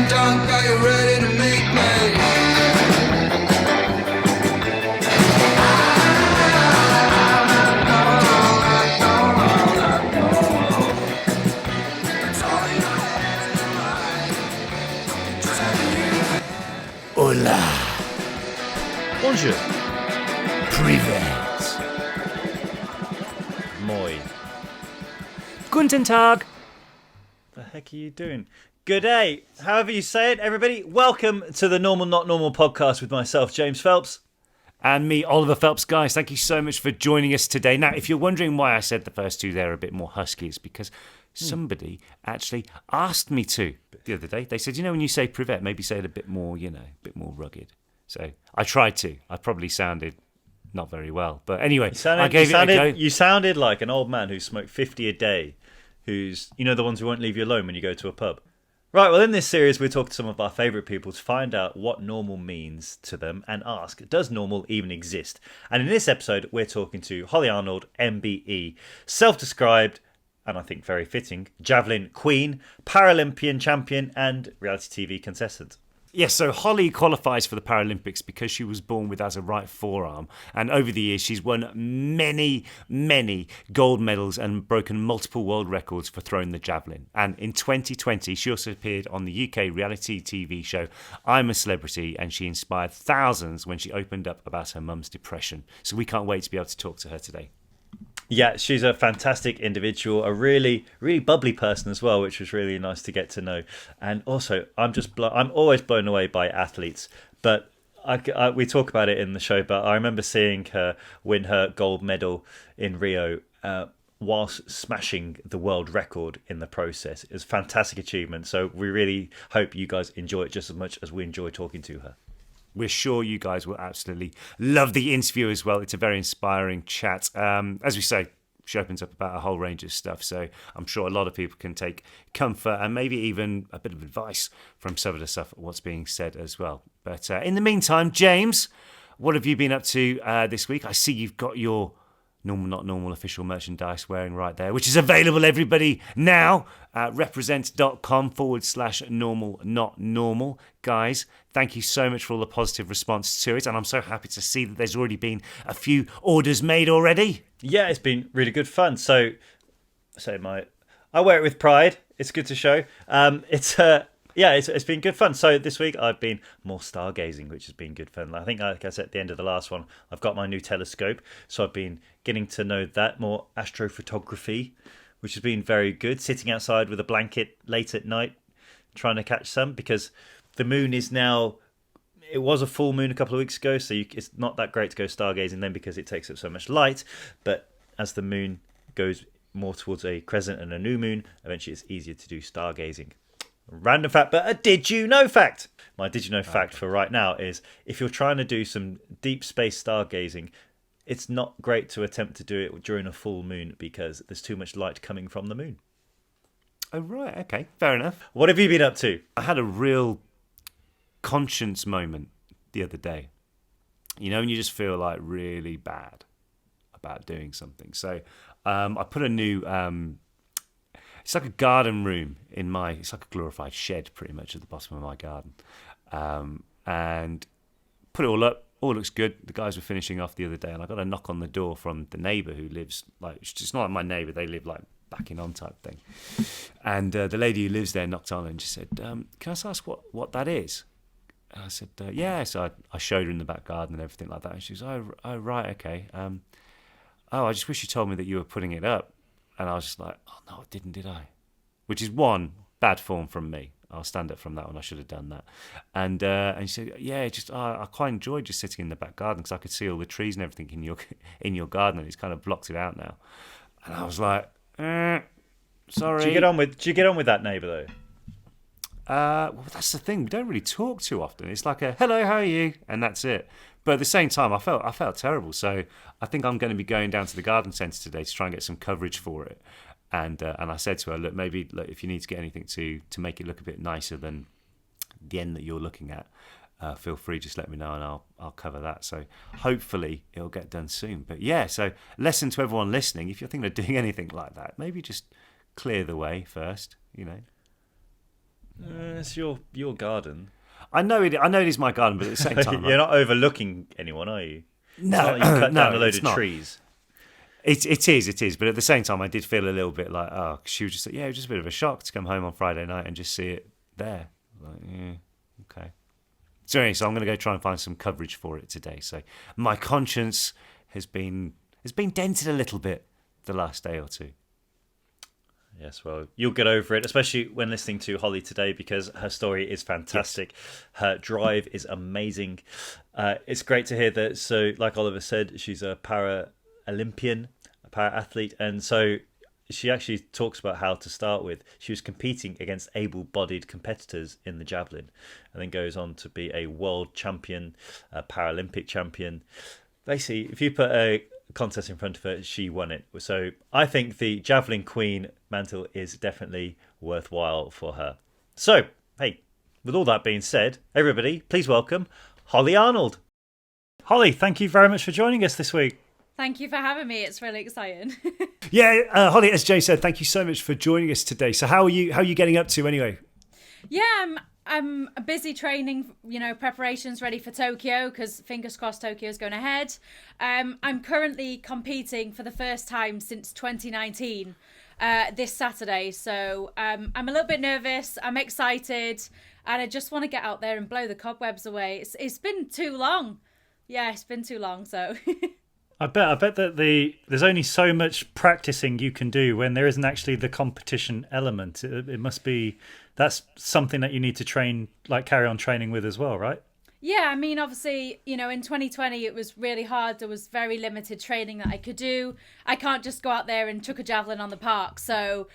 dunk, are you ready to meet me? Hola. Bonjour. Privet. Moi. Guten Tag. The heck are you doing? Good day. However you say it, everybody. Welcome to the Normal Not Normal podcast with myself, James Phelps. And me, Oliver Phelps. Guys, thank you so much for joining us today. Now, if you're wondering why I said the first two there are a bit more husky, it's because somebody actually asked me to the other day. They said, when you say privet, maybe say it a bit more, a bit more rugged. So I tried to. I probably sounded not very well. But anyway, I gave it a go. You sounded like an old man who smoked 50 a day, who's, the ones who won't leave you alone when you go to a pub. Right, well, in this series, we're talking to some of our favourite people to find out what normal means to them and ask, does normal even exist? And in this episode, we're talking to Hollie Arnold MBE, self-described, and I think very fitting, Javelin Queen, Paralympian champion, and reality TV contestant. Yes, so Hollie qualifies for the Paralympics because she was born with as a right forearm. And over the years, she's won many, many gold medals and broken multiple world records for throwing the javelin. And in 2020, she also appeared on the UK reality TV show I'm a Celebrity, and she inspired thousands when she opened up about her mum's depression. So we can't wait to be able to talk to her today. Yeah, she's a fantastic individual, a really, really bubbly person as well, which was really nice to get to know. And also, I'm always blown away by athletes, but we talk about it in the show, but I remember seeing her win her gold medal in Rio whilst smashing the world record in the process. It was a fantastic achievement, so we really hope you guys enjoy it just as much as we enjoy talking to her. We're sure you guys will absolutely love the interview as well. It's a very inspiring chat. As we say, she opens up about a whole range of stuff. So I'm sure a lot of people can take comfort and maybe even a bit of advice from some of the stuff, what's being said as well. But in the meantime, James, what have you been up to this week? I see you've got your Normal Not Normal official merchandise wearing right there, which is available, everybody, now at represent.com/normal not normal. Guys, thank you so much for all the positive response to it, and I'm so happy to see that there's already been a few orders made already. Yeah, it's been really good fun. I wear it with pride. It's good to show. It's been good fun. So this week I've been more stargazing, which has been good fun. I think, like I said at the end of the last one, I've got my new telescope. So I've been getting to know that more, astrophotography, which has been very good. Sitting outside with a blanket late at night, trying to catch some, because the moon is now, it was a full moon a couple of weeks ago, so it's not that great to go stargazing then because it takes up so much light. But as the moon goes more towards a crescent and a new moon, eventually it's easier to do stargazing. Random fact, but a did you know fact. My did you know fact for right now is, if you're trying to do some deep space stargazing, it's not great to attempt to do it during a full moon because there's too much light coming from the moon. Oh, right. Okay. Fair enough. What have you been up to? I had a real conscience moment the other day. When you just feel like really bad about doing something. So I put a new... it's like a garden room it's like a glorified shed pretty much at the bottom of my garden. And put it all up. All looks good. The guys were finishing off the other day and I got a knock on the door from the neighbour who lives, it's not like my neighbour, they live like backing on type thing. And the lady who lives there knocked on and just said, can I just ask what that is? And I said, yeah. So I showed her in the back garden and everything like that. And she was, oh right, okay. I just wish you told me that you were putting it up. And I was just like, oh, no, I didn't, did I? Which is one, bad form from me. I'll stand up from that one. I should have done that. And she said, yeah, I quite enjoyed just sitting in the back garden because I could see all the trees and everything in your garden, and it's kind of blocked it out now. And I was like, sorry. Do you get on with that neighbour though? Well, that's the thing. We don't really talk too often. It's like a hello, how are you? And that's it. But at the same time, I felt terrible. So I think I'm going to be going down to the garden centre today to try and get some coverage for it. And I said to her, look, maybe if you need to get anything to make it look a bit nicer than the end that you're looking at, feel free, just let me know and I'll cover that. So hopefully it'll get done soon. But yeah, so lesson to everyone listening, if you're thinking of doing anything like that, maybe just clear the way first, It's your garden. I know it is my garden, but at the same time, You're not overlooking anyone, are you? no, It's not like you cut down a load it's of not. trees. It is. But at the same time, I did feel a little bit like, oh, she was just like, yeah, it was just a bit of a shock to come home on Friday night and just see it there. Like, yeah, okay. So anyway, I'm going to go try and find some coverage for it today. So my conscience has been dented a little bit the last day or two. Yes, well, you'll get over it, especially when listening to Hollie today, because her story is fantastic. Yes. Her drive is amazing. It's great to hear that. So, like Oliver said, she's a Paralympian, a para-athlete, and so she actually talks about how to start with. She was competing against able-bodied competitors in the javelin, and then goes on to be a world champion, a Paralympic champion. Basically, if you put a contest in front of her, she won it. So I think the Javelin Queen mantle is definitely worthwhile for her. So, hey, with all that being said, everybody, please welcome Hollie Arnold. Hollie, thank you very much for joining us this week. Thank you for having me. It's really exciting. Yeah, Hollie, as Jay said, thank you so much for joining us today. So how are you getting up to anyway? Yeah, I'm busy training, preparations ready for Tokyo, because fingers crossed Tokyo's going ahead. I'm currently competing for the first time since 2019 this Saturday. So I'm a little bit nervous. I'm excited. And I just want to get out there and blow the cobwebs away. It's been too long. Yeah, it's been too long. So I bet that there's only so much practicing you can do when there isn't actually the competition element. It must be that's something that you need to carry on training with as well, right? Yeah, I mean, obviously, in 2020 it was really hard. There was very limited training that I could do. I can't just go out there and chuck a javelin on the park. So,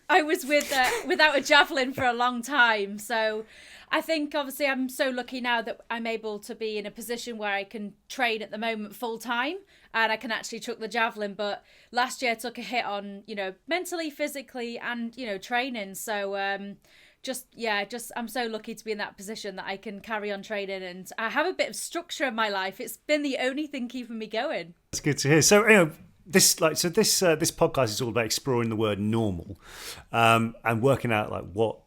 I was without a javelin for a long time. So I think obviously I'm so lucky now that I'm able to be in a position where I can train at the moment full time and I can actually chuck the javelin. But last year I took a hit on, mentally, physically and, training. So I'm so lucky to be in that position that I can carry on training and I have a bit of structure in my life. It's been the only thing keeping me going. That's good to hear. So, this podcast is all about exploring the word normal, and working out what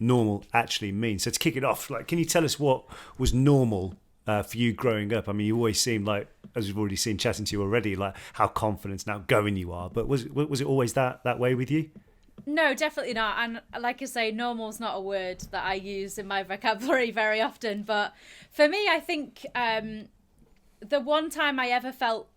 normal actually means. So to kick it off, can you tell us what was normal for you growing up? I mean, you always seem like, as we've already seen chatting to you already, how confident and outgoing you are. But was it always that way with you? No, definitely not. And like I say, normal's not a word that I use in my vocabulary very often. But for me, I think the one time I ever felt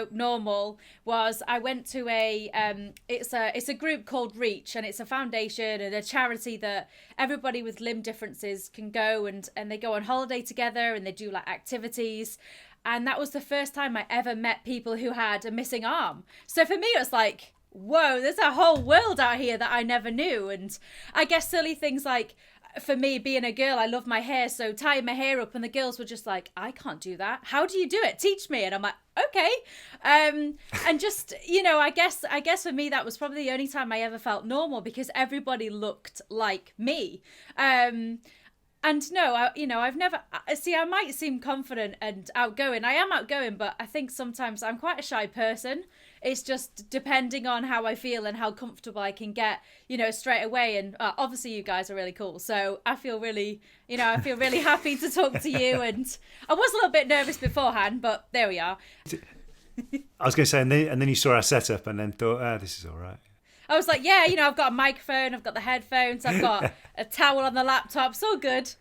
normal was I went to it's a group called Reach, and it's a foundation and a charity that everybody with limb differences can go and they go on holiday together and they do activities. And that was the first time I ever met people who had a missing arm. So for me, it was like, whoa, there's a whole world out here that I never knew. And I guess silly things like, for me, being a girl, I love my hair, so tying my hair up, and the girls were just like, I can't do that. How do you do it? Teach me. And I'm like, okay. And just, I guess for me, that was probably the only time I ever felt normal, because everybody looked like me. And no, I've never, I might seem confident and outgoing. I am outgoing, but I think sometimes I'm quite a shy person. It's just depending on how I feel and how comfortable I can get, straight away. And obviously you guys are really cool. So I feel really happy to talk to you. And I was a little bit nervous beforehand, but there we are. I was going to say, and then you saw our setup and then thought, this is all right. I was like, yeah, I've got a microphone, I've got the headphones, I've got a towel on the laptop. It's all good.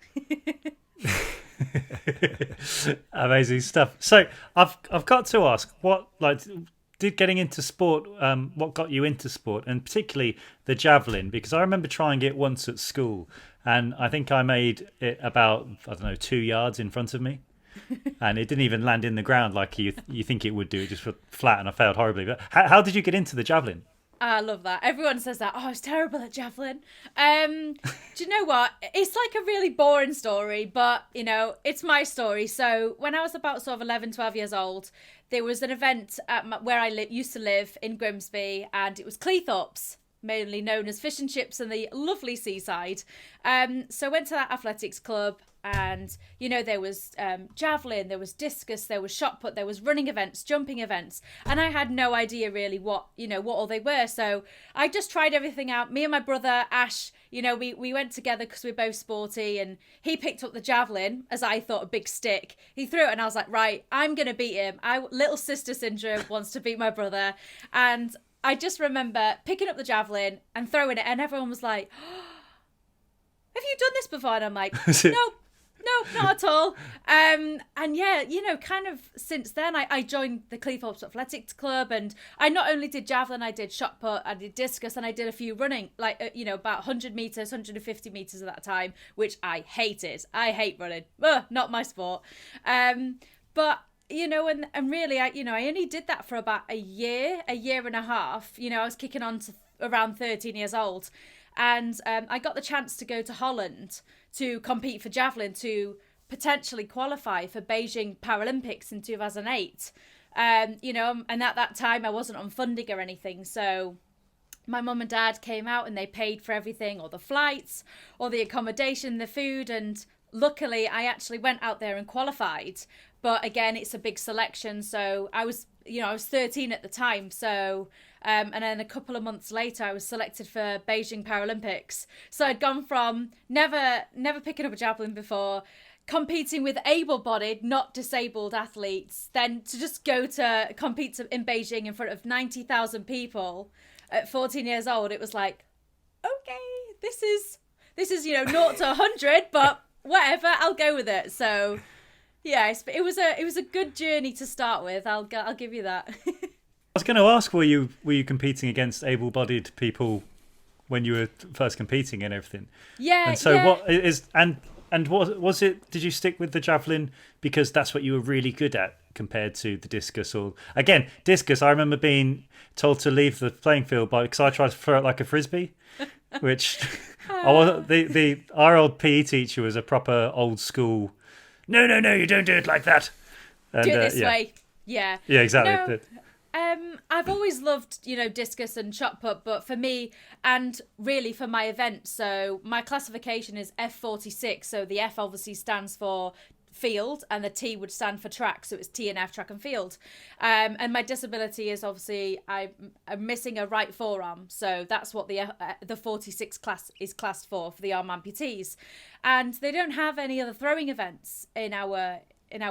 Amazing stuff. So I've got to ask, what did getting into sport, what got you into sport, and particularly the javelin? Because I remember trying it once at school, and I think I made it about 2 yards in front of me, and it didn't even land in the ground like you think it would do. It just went flat, and I failed horribly. But how did you get into the javelin? I love that. Everyone says that. Oh, I was terrible at javelin. Do you know what? It's like a really boring story, but, it's my story. So when I was about sort of 11, 12 years old, there was an event at where I used to live in Grimsby, and it was Cleethorpes, mainly known as Fish and Chips and the lovely seaside. So I went to that athletics club, and there was javelin, there was discus, there was shot put, there was running events, jumping events, and I had no idea really what all they were. So I just tried everything out. Me and my brother Ash, we went together because we're both sporty, and he picked up the javelin, as I thought, a big stick. He threw it and I was like, right, I'm gonna beat him. Little sister syndrome wants to beat my brother. And I just remember picking up the javelin and throwing it, and everyone was like, have you done this before? And I'm like, no, not at all. And yeah, kind of since then, I joined the Cleethorpes Athletics Club, and I not only did javelin, I did shot put, I did discus, and I did a few running, like, about 100 metres, 150 metres at that time, which I hated. I hate running. Ugh, not my sport. But and really, I only did that for about a year and a half. I was kicking on to around 13 years old. And I got the chance to go to Holland to compete for javelin, to potentially qualify for Beijing Paralympics in 2008. And at that time I wasn't on funding or anything. So my mum and dad came out and they paid for everything, all the flights, all the accommodation, the food. And luckily I actually went out there and qualified. But again, it's a big selection. So I was 13 at the time. So, and then a couple of months later, I was selected for Beijing Paralympics. So I'd gone from never picking up a javelin before, competing with able-bodied, not disabled athletes, then to just go to compete in Beijing in front of 90,000 people at 14 years old. It was like, okay, this is 0 to 100, but whatever, I'll go with it. So yeah, it was a good journey to start with. I'll give you that. I was going to ask, were you competing against able-bodied people when you were first competing and everything? Yeah. And so yeah. what is and was it? Did you stick with the javelin because that's what you were really good at compared to the discus? Or again, discus, I remember being told to leave the playing field because I tried to throw it like a frisbee, which I wasn't. Our old PE teacher was a proper old school. No, you don't do it like that. And, do it this way. Yeah. Yeah, exactly. I've always loved, discus and shot put, but for me, and really for my event, so my classification is F46, so the F obviously stands for field and the T would stand for track, so it's T and F, track and field. And my disability is obviously I'm missing a right forearm, so that's what the 46 class is classed for the arm amputees. And they don't have any other throwing events in our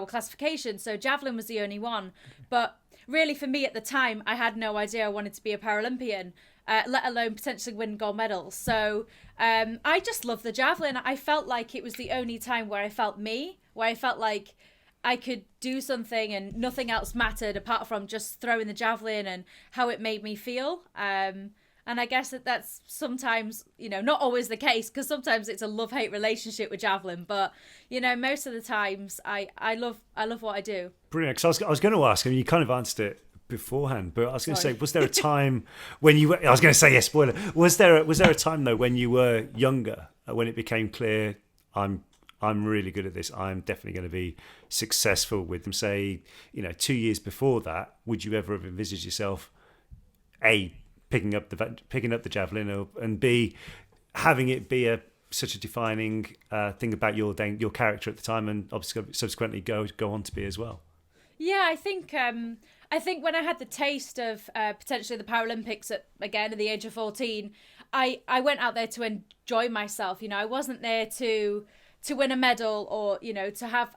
classification, so javelin was the only one. But really, for me at the time, I had no idea I wanted to be a Paralympian, let alone potentially win gold medals. So I just loved the javelin. I felt like it was the only time where I felt me, where I felt like I could do something and nothing else mattered apart from just throwing the javelin and how it made me feel. And I guess that's sometimes, not always the case, because sometimes it's a love-hate relationship with javelin. But, most of the times I love what I do. Brilliant. Because I was going to ask, you kind of answered it beforehand, but I was going to say, was there a time when you were, I was going to say, yes, spoiler. Was there a time, though, when you were younger, when it became clear, I'm really good at this, I'm definitely going to be successful with them? Say, 2 years before that, would you ever have envisaged yourself, A, picking up the javelin, and B, having it be such a defining thing about your character at the time, and obviously subsequently go on to be as well? Yeah, I think when I had the taste of potentially the Paralympics at the age of 14, I went out there to enjoy myself. I wasn't there to win a medal or,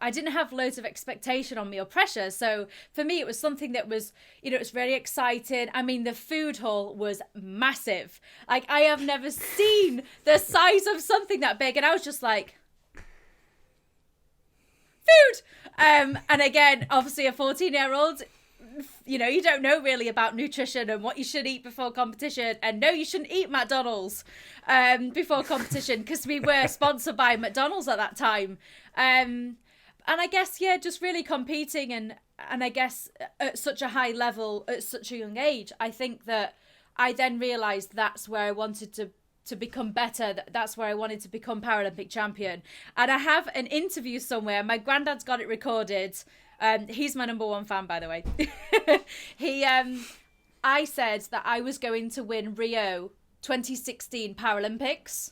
I didn't have loads of expectation on me or pressure. So for me, it was something that was, it was really exciting. I mean, the food hall was massive. Like, I have never seen the size of something that big. And I was just like, food. And again, obviously a 14-year-old, you don't know really about nutrition and what you should eat before competition. And no, you shouldn't eat McDonald's before competition, because we were sponsored by McDonald's at that time. And I guess, just really competing and I guess at such a high level at such a young age, I think that I then realised that's where I wanted to become better. That's where I wanted to become Paralympic champion. And I have an interview somewhere. My granddad's got it recorded. He's my number one fan, by the way. I said that I was going to win Rio 2016 Paralympics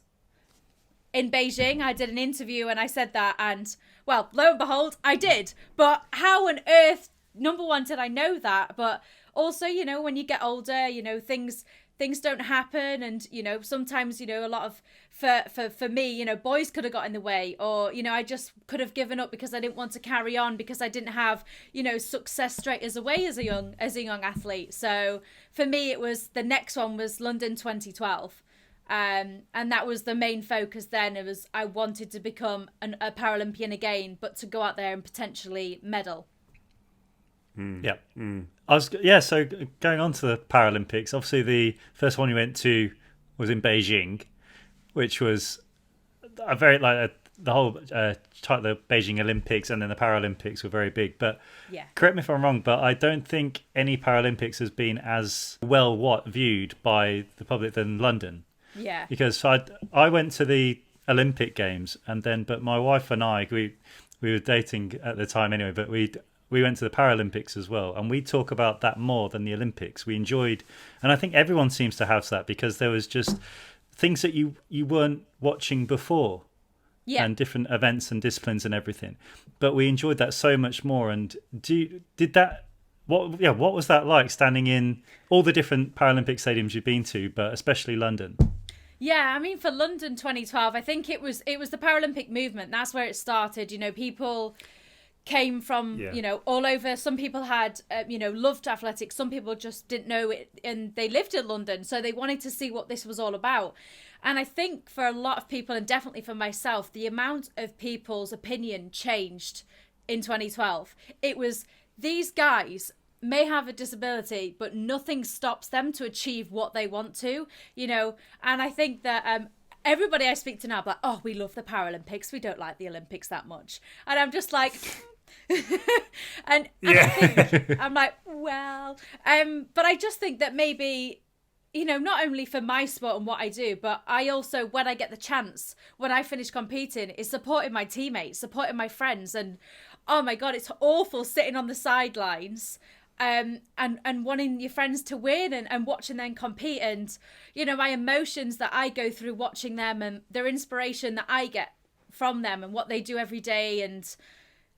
in Beijing. I did an interview and I said that, and well, lo and behold, I did. But how on earth, number one, did I know that? But also, you know, when you get older, you know, things don't happen, and you know, sometimes, you know, a lot of for me, you know, boys could have got in the way, or you know, I just could have given up because I didn't want to carry on, because I didn't have, you know, success straight as away as a young athlete. So for me, it was, the next one was London 2012, and that was the main focus. Then it was, I wanted to become a Paralympian again, but to go out there and potentially medal. Yeah. So going on to the Paralympics, obviously the first one you went to was in Beijing, which was a very, the whole the Beijing Olympics and then the Paralympics were very big. But Yeah. correct me if I'm wrong, but I don't think any Paralympics has been as well viewed by the public than London. Yeah. Because I went to the Olympic Games, and then, but my wife and I, we were dating at the time anyway, but we went to the Paralympics as well, and we talk about that more than the Olympics. We enjoyed, and I think everyone seems to have that, because there was just things that you weren't watching before, and different events and disciplines and everything. But we enjoyed that so much more. And what was that like, standing in all the different Paralympic stadiums you've been to, but especially London? Yeah, I mean, for London 2012, I think it was the Paralympic movement. That's where it started. You know, people came from, you know, all over. Some people had, you know, loved athletics. Some people just didn't know it, and they lived in London, so they wanted to see what this was all about. And I think for a lot of people, and definitely for myself, the amount of people's opinion changed in 2012. It was, these guys may have a disability, but nothing stops them to achieve what they want to, you know. And I think that everybody I speak to now, like, oh, we love the Paralympics, we don't like the Olympics that much. And I'm just like, and I think, I'm like, well, but I just think that maybe, you know, not only for my sport and what I do, but I also, when I get the chance, when I finish competing, is supporting my teammates, supporting my friends. And oh my God, it's awful sitting on the sidelines and wanting your friends to win and watching them compete, and you know, my emotions that I go through watching them, and their inspiration that I get from them and what they do every day. And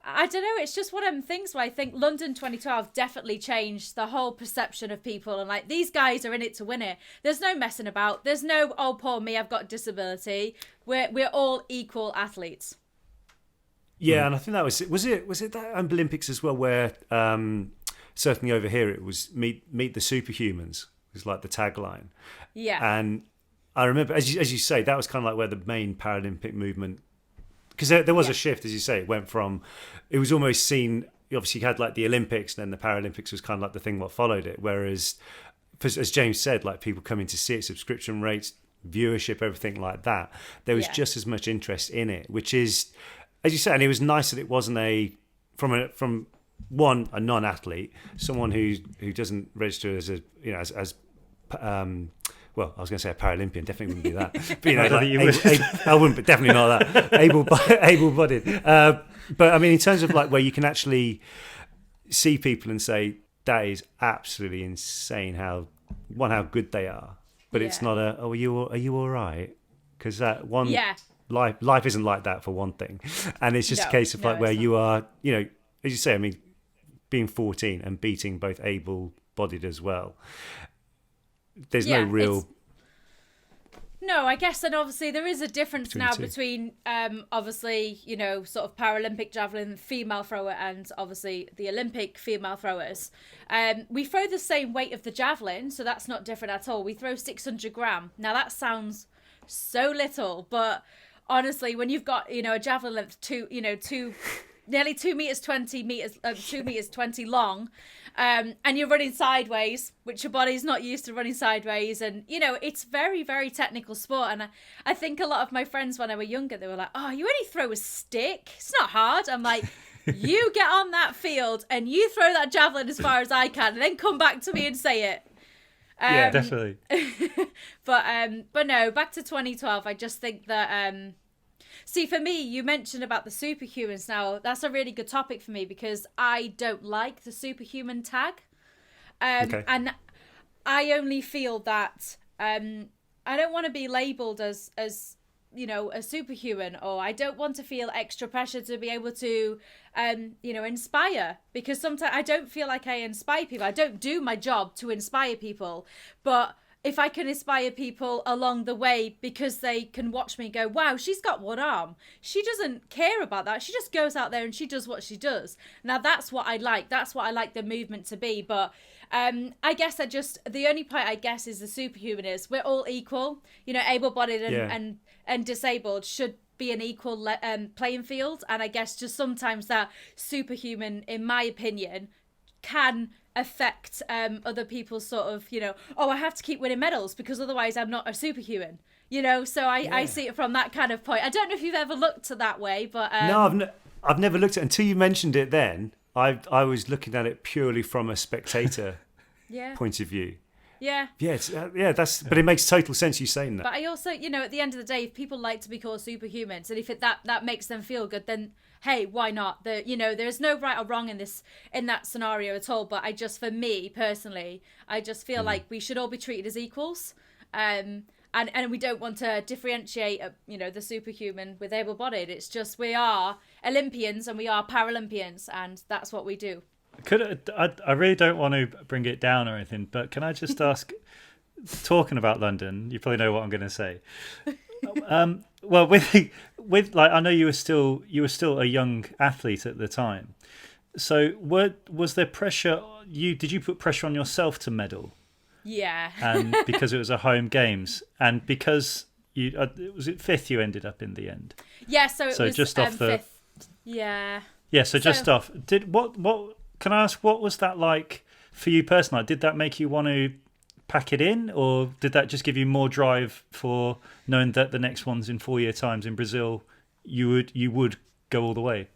I don't know, it's just one of them things where I think London 2012 definitely changed the whole perception of people, and like, these guys are in it to win it. There's no messing about, there's no, oh, poor me, I've got a disability. We're all equal athletes. Yeah, and I think that was it that Olympics as well, where certainly over here it was meet the superhumans was like the tagline. Yeah. And I remember, as you say, that was kind of like where the main Paralympic movement, because there was a shift, as you say. It went from, it was almost seen, obviously you had like the Olympics, and then the Paralympics was kind of like the thing what followed it. Whereas, as James said, like people coming to see it, subscription rates, viewership, everything like that, there was just as much interest in it, which is, as you said, and it was nice that it wasn't from a non-athlete, someone who doesn't register as a, you know, as well, I was going to say a Paralympian, definitely wouldn't be that. But, you know, I wouldn't, but definitely not that. Able-bodied. But I mean, in terms of like where you can actually see people and say, that is absolutely insane how good they are. But it's not are you all right? Because that one, life isn't like that, for one thing. And it's just a case of like where you are, you know, as you say, I mean, being 14 and beating both able-bodied as well. There's no real... No, I guess, and obviously there is a difference now between, obviously, you know, sort of Paralympic javelin female thrower and obviously the Olympic female throwers. We throw the same weight of the javelin, so that's not different at all. We throw 600 gram. Now that sounds so little, but honestly, when you've got, you know, a javelin length nearly 2 meters 20 meters, 2 meters 20 long, and you're running sideways, which your body's not used to running sideways, and you know, it's very, very technical sport. And I think a lot of my friends when I were younger, they were like, oh, you only throw a stick, it's not hard. I'm like, you get on that field and you throw that javelin as far as I can, and then come back to me and say it. Yeah, definitely. But no, back to 2012. I just think that see, for me, you mentioned about the superhumans. Now, that's a really good topic for me because I don't like the superhuman tag. And I only feel that I don't want to be labelled as a superhuman, or I don't want to feel extra pressure to be able to inspire, because sometimes I don't feel like I inspire people. I don't do my job to inspire people, but if I can inspire people along the way because they can watch me go, wow, she's got one arm, she doesn't care about that, she just goes out there and she does what she does. Now that's what I like the movement to be. But I guess the only point I guess is the superhuman is we're all equal, able-bodied and disabled should be an equal playing field. And I guess just sometimes that superhuman, in my opinion, can affect other people's sort of, I have to keep winning medals because otherwise I'm not a superhuman, so I see it from that kind of point. I don't know if you've ever looked at that way, but no, I've never looked at it until you mentioned it. Then I was looking at it purely from a spectator point of view. But it makes total sense you saying that. But I also, at the end of the day, if people like to be called superhumans, and if that makes them feel good, then hey, why not? There's no right or wrong in that scenario at all. But for me personally, I just feel like we should all be treated as equals, and we don't want to differentiate, the superhuman with able-bodied. It's just we are Olympians and we are Paralympians, and that's what we do. I really don't want to bring it down or anything, but can I just ask, talking about London, you probably know what I'm going to say. Well, with I know you were still a young athlete at the time. So was there pressure? Did you put pressure on yourself to medal? Yeah. And because it was a home games, and because was it fifth you ended up in the end? Yeah. So it was just off the fifth. Yeah. Yeah. So just off. What can I ask? What was that like for you personally? Did that make you want to pack it in, or did that just give you more drive for knowing that the next one's in 4 year times in Brazil, you would go all the way?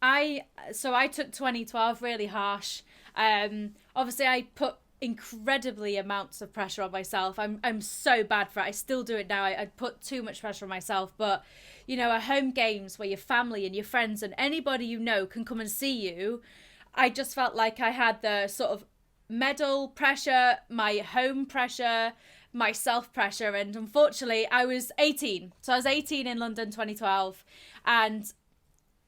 I took 2012 really harsh. Obviously I put incredibly amounts of pressure on myself. I'm so bad for it. I still do it now. I put too much pressure on myself. But at home games where your family and your friends and anybody can come and see you, I just felt like I had the sort of medal pressure, my home pressure, my self pressure, and unfortunately I was 18. So I was 18 in London 2012, and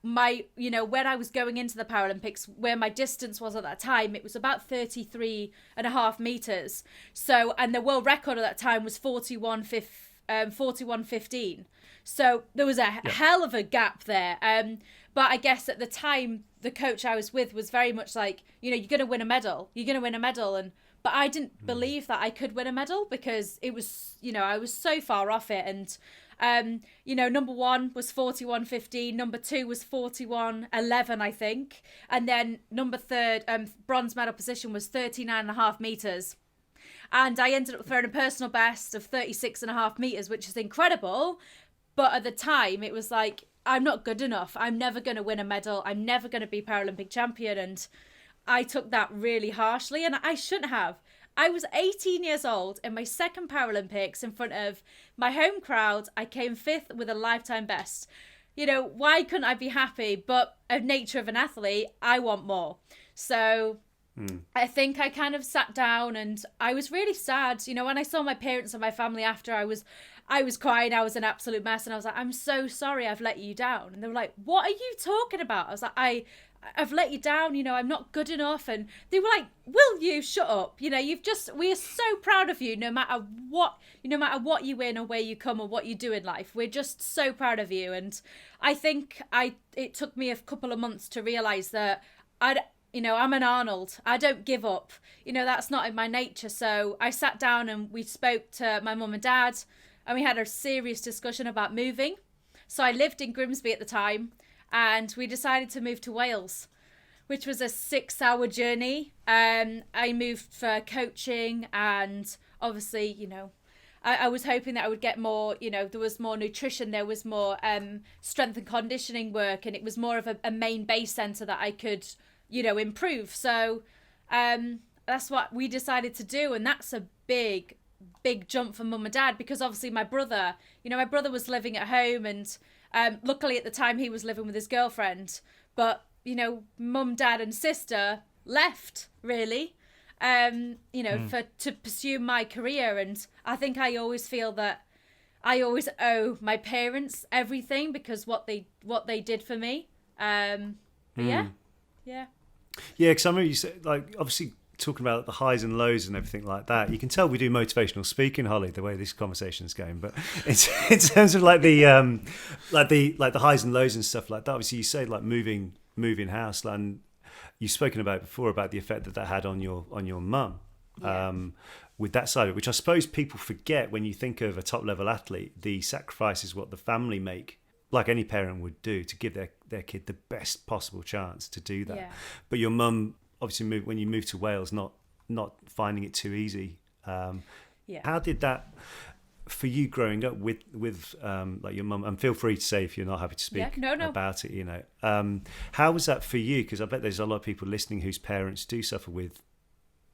my when I was going into the Paralympics, where my distance was at that time, it was about 33.5 meters. So, and the world record at that time was 41.15. So there was a hell of a gap there. But I guess at the time, the coach I was with was very much like, you're going to win a medal. You're going to win a medal. But I didn't believe that I could win a medal because it was, I was so far off it. And, number one was 41.15. Number two was 41.11, I think. And then number third, bronze medal position was 39.5 meters. And I ended up throwing a personal best of 36.5 meters, which is incredible. But at the time, it was like, I'm not good enough. I'm never going to win a medal. I'm never going to be Paralympic champion. And I took that really harshly, and I shouldn't have. I was 18 years old in my second Paralympics in front of my home crowd. I came fifth with a lifetime best. Why couldn't I be happy? But of nature of an athlete, I want more. So I think I kind of sat down and I was really sad. When I saw my parents and my family after, I was crying. I was an absolute mess. And I was like, I'm so sorry I've let you down. And they were like, what are you talking about? I was like, I've let you down. I'm not good enough. And they were like, will you shut up? We are so proud of you, no matter what you win or where you come or what you do in life. We're just so proud of you. And I think it took me a couple of months to realize that I'm an Arnold. I don't give up. That's not in my nature. So I sat down and we spoke to my mum and dad, and we had a serious discussion about moving. So I lived in Grimsby at the time, and we decided to move to Wales, which was a 6-hour journey. I moved for coaching, and obviously, I was hoping that I would get more, there was more nutrition, there was more strength and conditioning work, and it was more of a main base centre that I could, improve. So that's what we decided to do, and that's a big jump for mum and dad, because obviously my brother was living at home, and luckily at the time he was living with his girlfriend, but mum, dad and sister left really to pursue my career. And I think I always feel that I always owe my parents everything because what they did for me. But yeah. Yeah, because I remember you said, like, obviously talking about the highs and lows and everything like that. You can tell we do motivational speaking, Hollie, the way this conversation is going. But it's in terms of like the highs and lows and stuff like that. Obviously, you say like moving house, and you've spoken about before about the effect that had on your mum. With that side of it, which I suppose people forget when you think of a top level athlete, the sacrifices what the family make, like any parent would do, to give their kid the best possible chance to do that. But your mum obviously when you moved to Wales, not finding it too easy. How did that for you growing up with like your mum? And feel free to say if you're not happy to speak about it. You know, how was that for you? Because I bet there's a lot of people listening whose parents do suffer with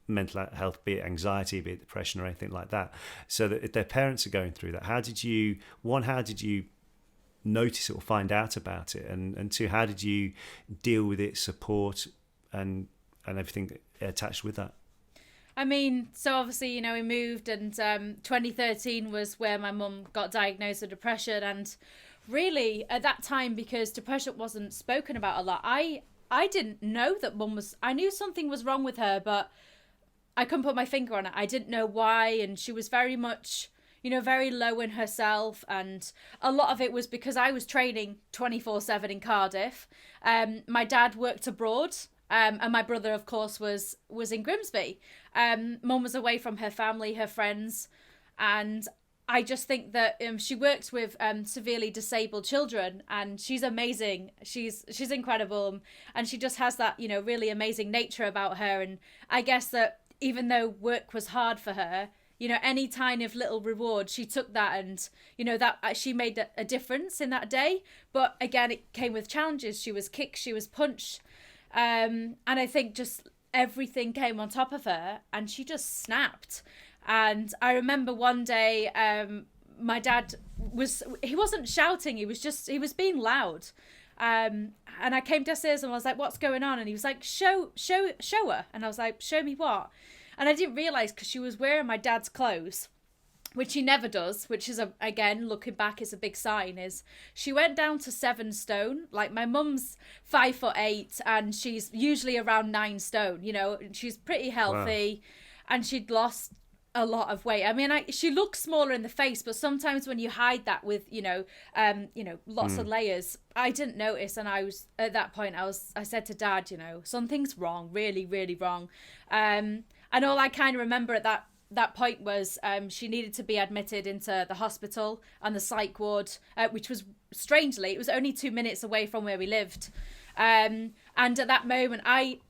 mental health, be it anxiety, be it depression or anything like that. So that if their parents are going through that, how did you notice it or find out about it, and two, how did you deal with it, support and everything attached with that? I mean, so obviously, you know, we moved, and 2013 was where my mum got diagnosed with depression. And really at that time, because depression wasn't spoken about a lot, I didn't know that I knew something was wrong with her, but I couldn't put my finger on it. I didn't know why. And she was very much, you know, very low in herself. And a lot of it was because I was training 24/7 in Cardiff. My dad worked abroad. And my brother, of course, was in Grimsby. Mum was away from her family, her friends. And I just think that she works with severely disabled children, and she's amazing. She's incredible. And she just has that, you know, really amazing nature about her. And I guess that even though work was hard for her, you know, any tiny of little reward, she took that, and, you know, that she made a difference in that day. But again, it came with challenges. She was kicked, she was punched. And I think just everything came on top of her, and she just snapped. And I remember one day, my dad he wasn't shouting, he was being loud. And I came downstairs and I was like, what's going on? And he was like, show her. And I was like, show me what? And I didn't realise, because she was wearing my dad's clothes, which she never does, which is, again, looking back, is a big sign, is she went down to 7 stone. Like, my mum's 5'8", and she's usually around 9 stone, you know, she's pretty healthy. Wow. And she'd lost a lot of weight. I mean, she looks smaller in the face, but sometimes when you hide that with, lots of layers, I didn't notice. And I was, at that point, I said to Dad, you know, something's wrong, really, really wrong. And all I kind of remember at that point was she needed to be admitted into the hospital and the psych ward, which was, strangely, it was only 2 minutes away from where we lived. And at that moment, I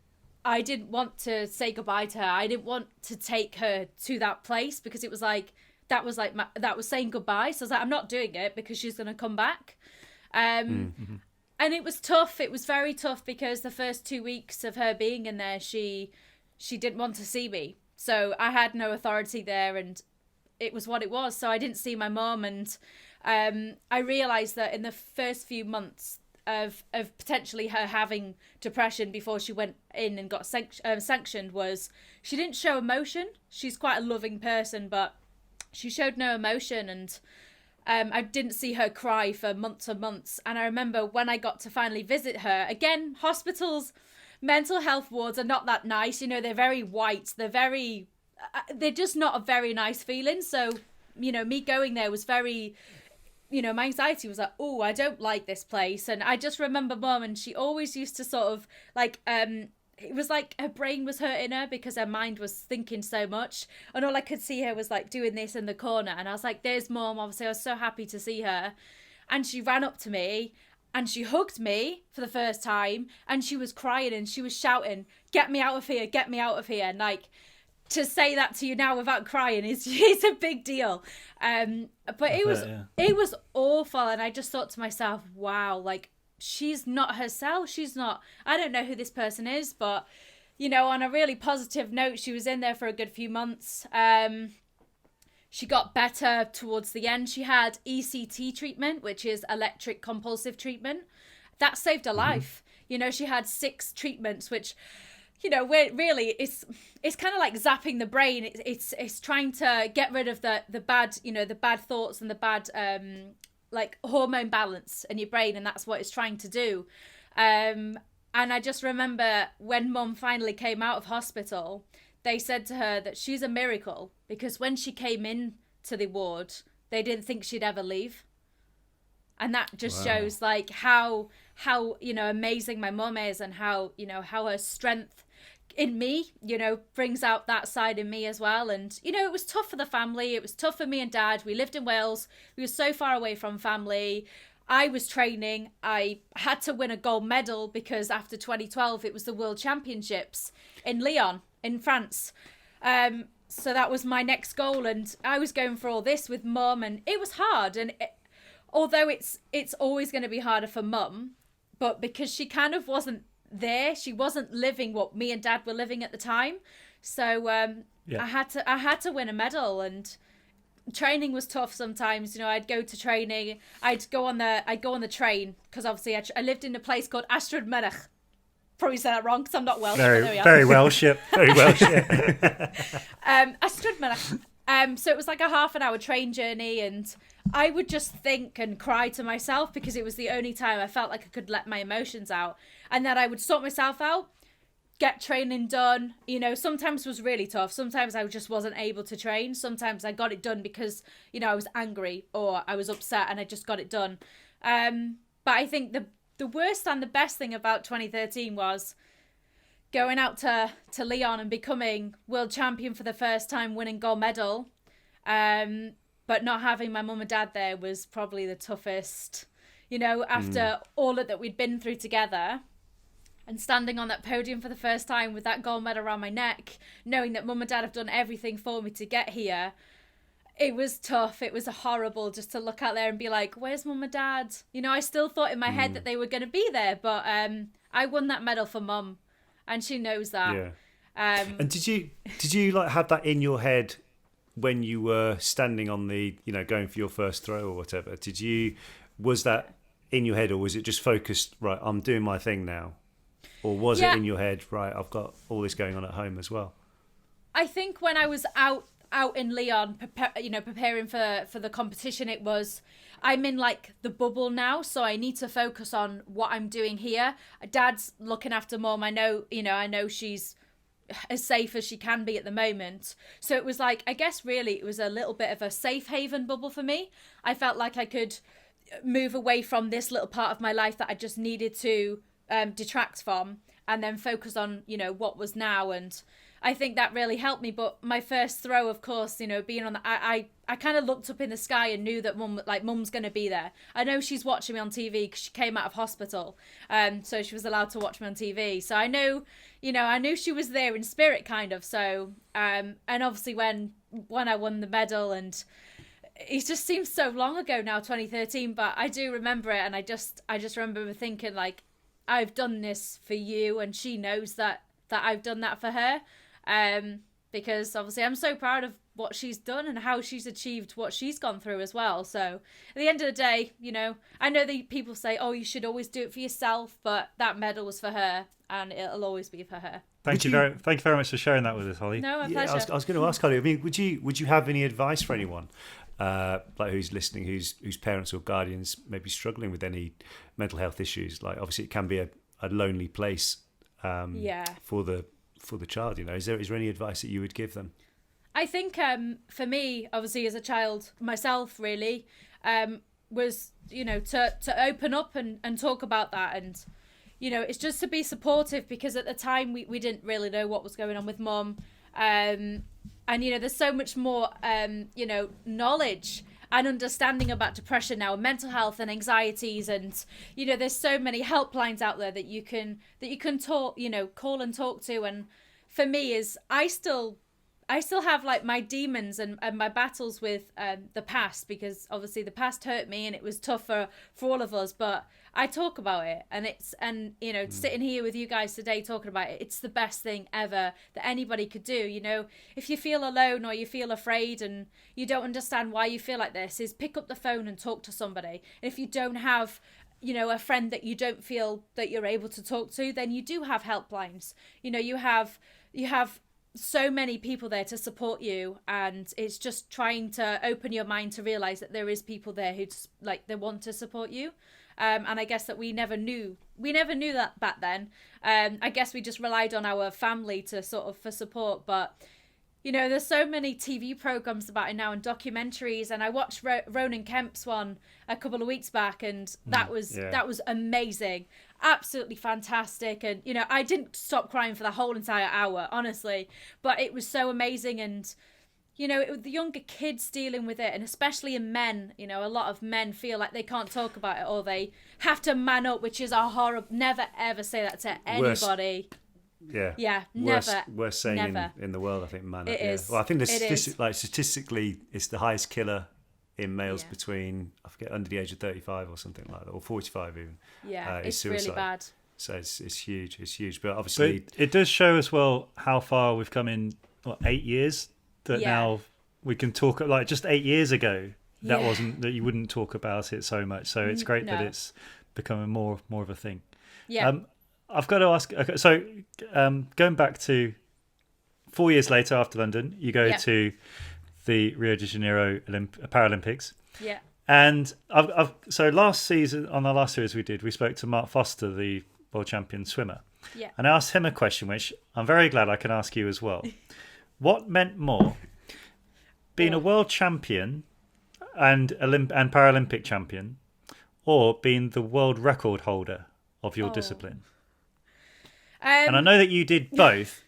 didn't want to say goodbye to her. I didn't want to take her to that place, because it was like, that was saying goodbye. So I was like, I'm not doing it because she's going to come back. And it was tough. It was very tough, because the first 2 weeks of her being in there, she didn't want to see me. So I had no authority there, and it was what it was. So I didn't see my mum, and I realised that in the first few months of potentially her having depression before she went in and got sanctioned, was she didn't show emotion. She's quite a loving person, but she showed no emotion, and I didn't see her cry for months and months. And I remember when I got to finally visit her, again, hospitals, mental health wards are not that nice. You know, they're very white. They're just not a very nice feeling. So, you know, me going there was very, you know, my anxiety was like, oh, I don't like this place. And I just remember Mum, and she always used to sort of like, it was like her brain was hurting her because her mind was thinking so much. And all I could see her was like doing this in the corner. And I was like, there's Mum. Obviously, I was so happy to see her. And she ran up to me, and she hugged me for the first time, and she was crying, and she was shouting, get me out of here, get me out of here. And like, to say that to you now without crying is a big deal. But it was awful. And I just thought to myself, wow, like, she's not herself. She's not, I don't know who this person is, but, you know, on a really positive note, she was in there for a good few months. She got better towards the end. She had ECT treatment, which is electric compulsive treatment. That saved her life. You know, she had 6 treatments, which, we're really, it's kind of like zapping the brain. It's trying to get rid of the bad, the bad thoughts and the bad like hormone balance in your brain, and that's what it's trying to do. And I just remember when Mum finally came out of hospital, they said to her that she's a miracle, because when she came in to the ward, they didn't think she'd ever leave. And that just shows like how amazing my mum is, and how her strength in me, brings out that side in me as well. And, it was tough for the family. It was tough for me and Dad. We lived in Wales. We were so far away from family. I was training. I had to win a gold medal because after 2012, it was the World Championships in Lyon, in France. So that was my next goal. And I was going for all this with Mum, and it was hard. And although it's always going to be harder for Mum, but because she kind of wasn't there, she wasn't living what me and Dad were living at the time. So I had to win a medal, and training was tough sometimes. I'd go to training, I'd go on the train, because obviously I lived in a place called Astrad Merach. Probably said that wrong because I'm not Welsh. Very Welsh, very Welsh. Astrad Merach. So it was like a half an hour train journey, and I would just think and cry to myself, because it was the only time I felt like I could let my emotions out. And then I would sort myself out, get training done. Sometimes it was really tough. Sometimes I just wasn't able to train. Sometimes I got it done because, I was angry or I was upset and I just got it done. But I think the worst and the best thing about 2013 was going out to Lyon and becoming world champion for the first time, winning gold medal. But not having my mum and dad there was probably the toughest, after all that we'd been through together, and standing on that podium for the first time with that gold medal around my neck, knowing that mum and dad have done everything for me to get here. It was tough. It was horrible just to look out there and be like, where's mum and dad? I still thought in my head that they were going to be there, but I won that medal for mum, and she knows that. Yeah. And did you like have that in your head when you were standing on the, going for your first throw or whatever? Was that in your head, or was it just focused, right, I'm doing my thing now? Or was it in your head, right, I've got all this going on at home as well? I think when I was out in Lyon, preparing for the competition, it was, I'm in like the bubble now, so I need to focus on what I'm doing here. Dad's looking after Mum. I know she's as safe as she can be at the moment. So it was like, I guess really it was a little bit of a safe haven bubble for me. I felt like I could move away from this little part of my life that I just needed to detract from, and then focus on, what was now. And I think that really helped me. But my first throw, of course, being on the, I kind of looked up in the sky and knew that Mum's going to be there. I know she's watching me on TV because she came out of hospital. So she was allowed to watch me on TV. So I know, I knew she was there in spirit kind of. So, and obviously when I won the medal, and it just seems so long ago now, 2013, but I do remember it. And I just remember thinking like, I've done this for you, and she knows that I've done that for her. Because obviously I'm so proud of what she's done and how she's achieved what she's gone through as well. So at the end of the day, I know that people say, oh, you should always do it for yourself, but that medal was for her, and it'll always be for her. Thank you very much for sharing that with us, Holly. No, my pleasure. I was going to ask Holly, I mean, would you have any advice for anyone like who's listening, whose parents or guardians may be struggling with any mental health issues? Like, obviously it can be a lonely place for the child. Is there any advice that you would give them? I think for me, obviously as a child myself, really was to open up and talk about that. And it's just to be supportive, because at the time we didn't really know what was going on with Mum. And there's so much more knowledge and understanding about depression now, and mental health and anxieties, and there's so many helplines out there that you can talk, call and talk to. And for me, is I still have like my demons and my battles with the past, because obviously the past hurt me and it was tough for all of us, but I talk about it, and sitting here with you guys today talking about it, it's the best thing ever that anybody could do. If you feel alone or you feel afraid and you don't understand why you feel like this, is pick up the phone and talk to somebody. And if you don't have a friend that you don't feel that you're able to talk to, then you do have helplines. You have so many people there to support you, and it's just trying to open your mind to realize that there is people there who they want to support you. And I guess that we never knew that back then. I guess we just relied on our family to sort of for support. But there's so many TV programs about it now and documentaries. And I watched Ronan Kemp's one a couple of weeks back, and that was amazing, absolutely fantastic. And I didn't stop crying for the whole entire hour, honestly. But it was so amazing, and the younger kids dealing with it, and especially in men, a lot of men feel like they can't talk about it, or they have to man up, which is a horrible. Never ever say that to anybody. Never. Worst saying never. In the world, I think, man. It is. Well, I think statistically, it's the highest killer in males between, I forget, under the age of 35 or something like that, or 45 even. Yeah, it's suicide. really bad. So it's huge. It's huge. But obviously, it does show as well how far we've come in 8 years. That now we can talk, like just 8 years ago, that you wouldn't talk about it so much. So it's great that it's becoming more of a thing. Yeah. I've got to ask. Okay, so going back to 4 years later after London, you go to the Rio de Janeiro Paralympics. Yeah. And so last season, on the last series we did, we spoke to Mark Foster, the world champion swimmer. Yeah. And I asked him a question, which I'm very glad I can ask you as well. What meant more, being a world champion and Paralympic champion, or being the world record holder of your discipline? And I know that you did both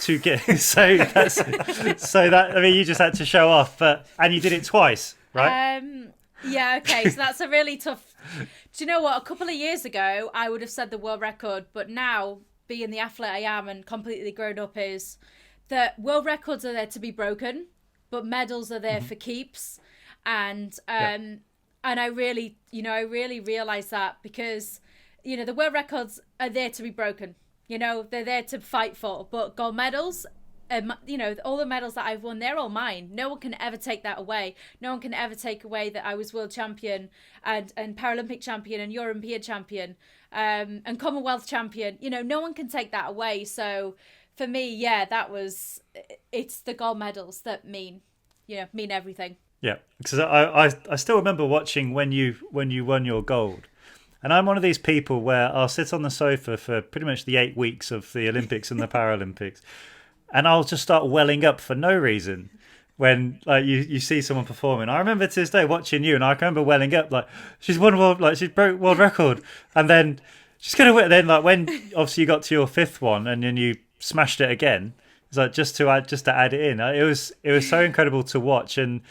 to get that. I mean, you just had to show off, and you did it twice, right? Yeah. Okay. So that's a really tough. Do you know what? A couple of years ago, I would have said the world record, but now, being the athlete I am and completely grown up, is that world records are there to be broken, but medals are there for keeps. And I really realized that, because the world records are there to be broken. They're there to fight for, but gold medals, all the medals that I've won, they're all mine. No one can ever take that away. No one can ever take away that I was world champion and Paralympic champion and European champion and Commonwealth champion. No one can take that away. So for me, it's the gold medals that mean everything. Yeah, because I still remember watching when you won your gold. And I'm one of these people where I'll sit on the sofa for pretty much the 8 weeks of the Olympics and the Paralympics, and I'll just start welling up for no reason when you see someone performing. I remember to this day watching you, and I can remember welling up like she's won she broke world record, and then she's gonna win. Then when obviously you got to your 5th one, and then you smashed it again. It's like just to add it in. It was so incredible to watch, and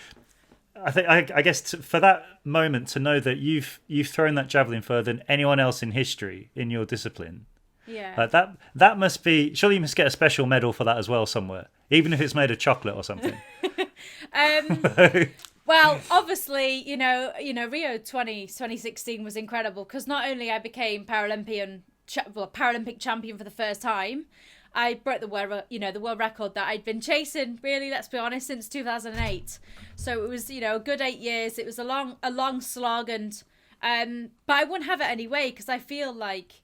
I guess for that moment to know that you've thrown that javelin further than anyone else in history in your discipline. Yeah. Like that must be, surely you must get a special medal for that as well somewhere, even if it's made of chocolate or something. Well, obviously, Rio 2016 was incredible, because not only I became Paralympic champion for the first time, I broke the world record that I'd been chasing, really, let's be honest, since 2008. So it was, a good 8 years. It was a long slog, and but I wouldn't have it anyway, because I feel like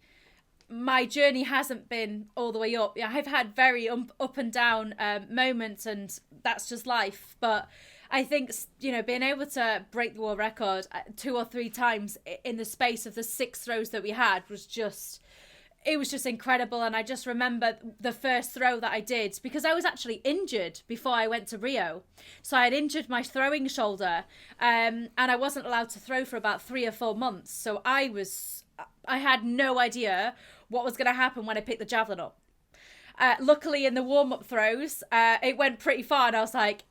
my journey hasn't been all the way up. I've had very up and down moments, and that's just life. But I think, being able to break the world record 2 or 3 times in the space of the 6 throws that we had was just incredible. And I just remember the first throw that I did, because I was actually injured before I went to Rio. So I had injured my throwing shoulder, and I wasn't allowed to throw for about 3 or 4 months. So I had no idea what was going to happen when I picked the javelin up. Luckily, in the warm-up throws, it went pretty far, and I was like,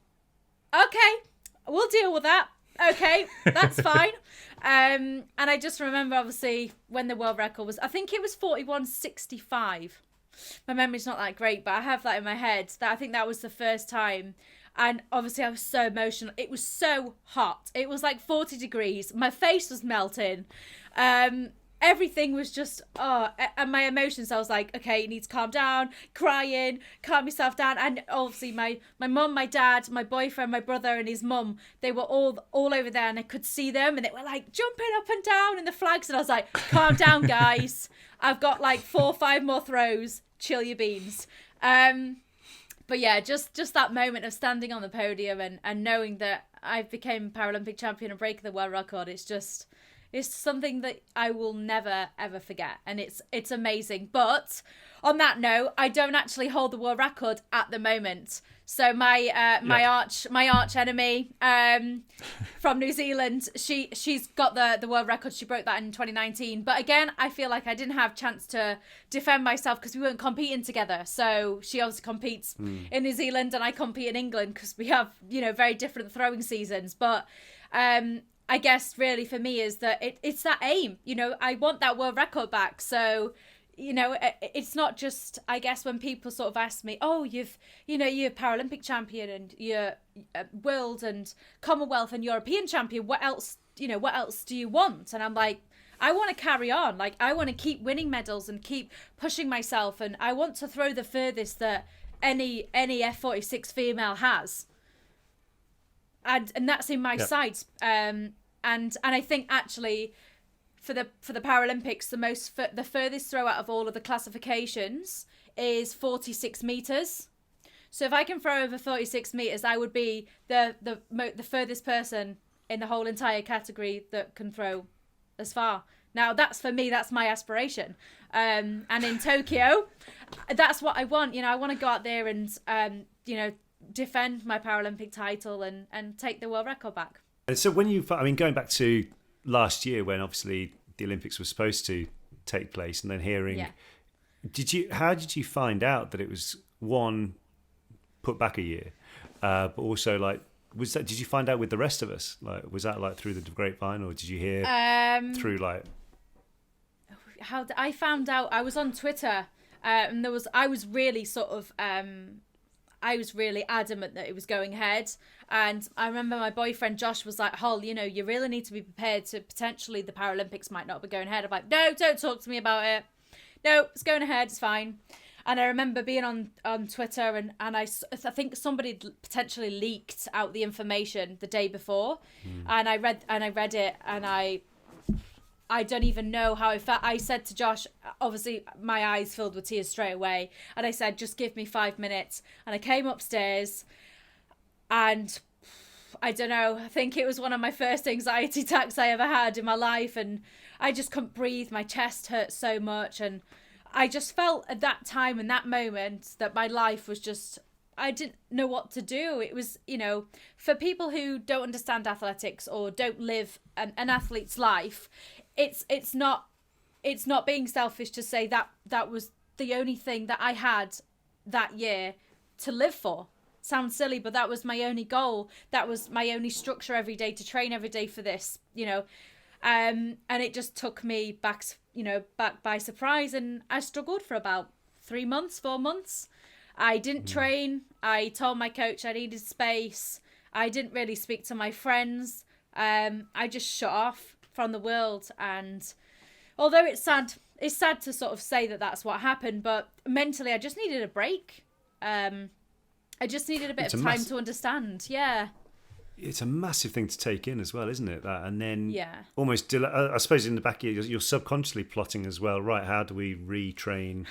okay, we'll deal with that. Okay, that's fine. And I just remember, obviously, when the world record was, I think it was 41.65. My memory's not that great, but I have that in my head. I think that was the first time. And obviously I was so emotional. It was so hot. It was like 40 degrees. My face was melting. And everything was just, and my emotions, I was like, okay, you need to calm down, crying, calm yourself down. And obviously my mum, my dad, my boyfriend, my brother and his mum, they were all over there, and I could see them, and they were like jumping up and down in the flags. And I was like, calm down, guys. I've got like 4 or 5 more throws. Chill your beans. But yeah, just that moment of standing on the podium and knowing that I've become Paralympic champion and breaking the world record, it's something that I will never, ever forget. And it's amazing. But on that note, I don't actually hold the world record at the moment. So my arch enemy from New Zealand, she's got the world record. She broke that in 2019. But again, I feel like I didn't have a chance to defend myself because we weren't competing together. So she obviously competes in New Zealand and I compete in England because we have, very different throwing seasons. But I guess really for me is that it's that aim, I want that world record back. So, it's not just, I guess when people sort of ask me, oh, you're a Paralympic champion and you're world and Commonwealth and European champion. What else do you want? And I'm like, I want to carry on. Like, I want to keep winning medals and keep pushing myself. And I want to throw the furthest that any F46 female has. And that's in my sights. And I think actually for the Paralympics, the furthest throw out of all of the classifications is 46 meters. So if I can throw over 46 meters, I would be the furthest person in the whole entire category that can throw as far. Now that's for me, that's my aspiration. And in Tokyo, that's what I want. I want to go out there and defend my Paralympic title and take the world record back. And so going back to last year when obviously the Olympics were supposed to take place, and then hearing, how did you find out that it was put back a year, but also did you find out with the rest of us? Like, was that like through the grapevine, or did you hear through like? How I found out, I was on Twitter, and I was really sort of. I was really adamant that it was going ahead. And I remember my boyfriend Josh was like, Hol, you really need to be prepared to potentially the Paralympics might not be going ahead. I'm like, no, don't talk to me about it. No, it's going ahead. It's fine. And I remember being on Twitter and I think somebody potentially leaked out the information the day before. And I read it and I don't even know how I felt. I said to Josh, obviously my eyes filled with tears straight away. And I said, just give me 5 minutes. And I came upstairs and I don't know, I think it was one of my first anxiety attacks I ever had in my life. And I just couldn't breathe. My chest hurt so much. And I just felt at that time, in that moment, that my life was just, I didn't know what to do. It was, for people who don't understand athletics or don't live an athlete's life, it's not being selfish to say that was the only thing that I had that year to live for. Sounds silly, but that was my only goal. That was my only structure every day, to train every day for this, and it just took me back by surprise. And I struggled for about 4 months. I didn't train. I told my coach I needed space. I didn't really speak to my friends. I just shut off from the world. And although it's sad to sort of say that that's what happened, but mentally I just needed a break. I just needed a bit of time to understand. Yeah. It's a massive thing to take in as well, isn't it? That, and then almost, I suppose in the back of you're subconsciously plotting as well, right, how do we retrain?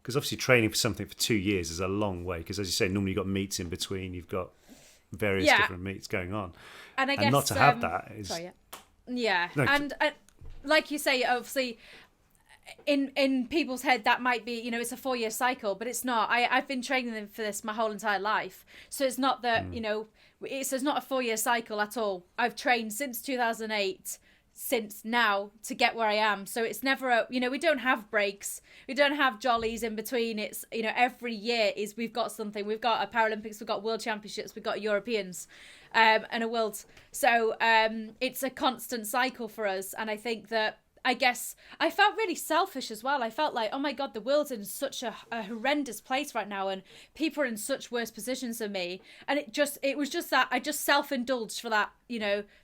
Because obviously training for something for 2 years is a long way, because as you say, normally you've got meets in between, you've got various different meets going on. And I guess not to have that is... Sorry, yeah. No, and like you say, obviously, in people's head, that might be, it's a 4-year cycle, but it's not. I've been training them for this my whole entire life. So it's not that, it's not a 4-year cycle at all. I've trained since 2008, since now, to get where I am. So it's never we don't have breaks. We don't have jollies in between. It's, every year we've got something. We've got a Paralympics, we've got World Championships, we've got Europeans, and a World. So it's a constant cycle for us. And I think that I guess I felt really selfish as well. I felt like, oh my God, the world's in such a horrendous place right now, and people are in such worse positions than me. And it was just that I just self-indulged for that,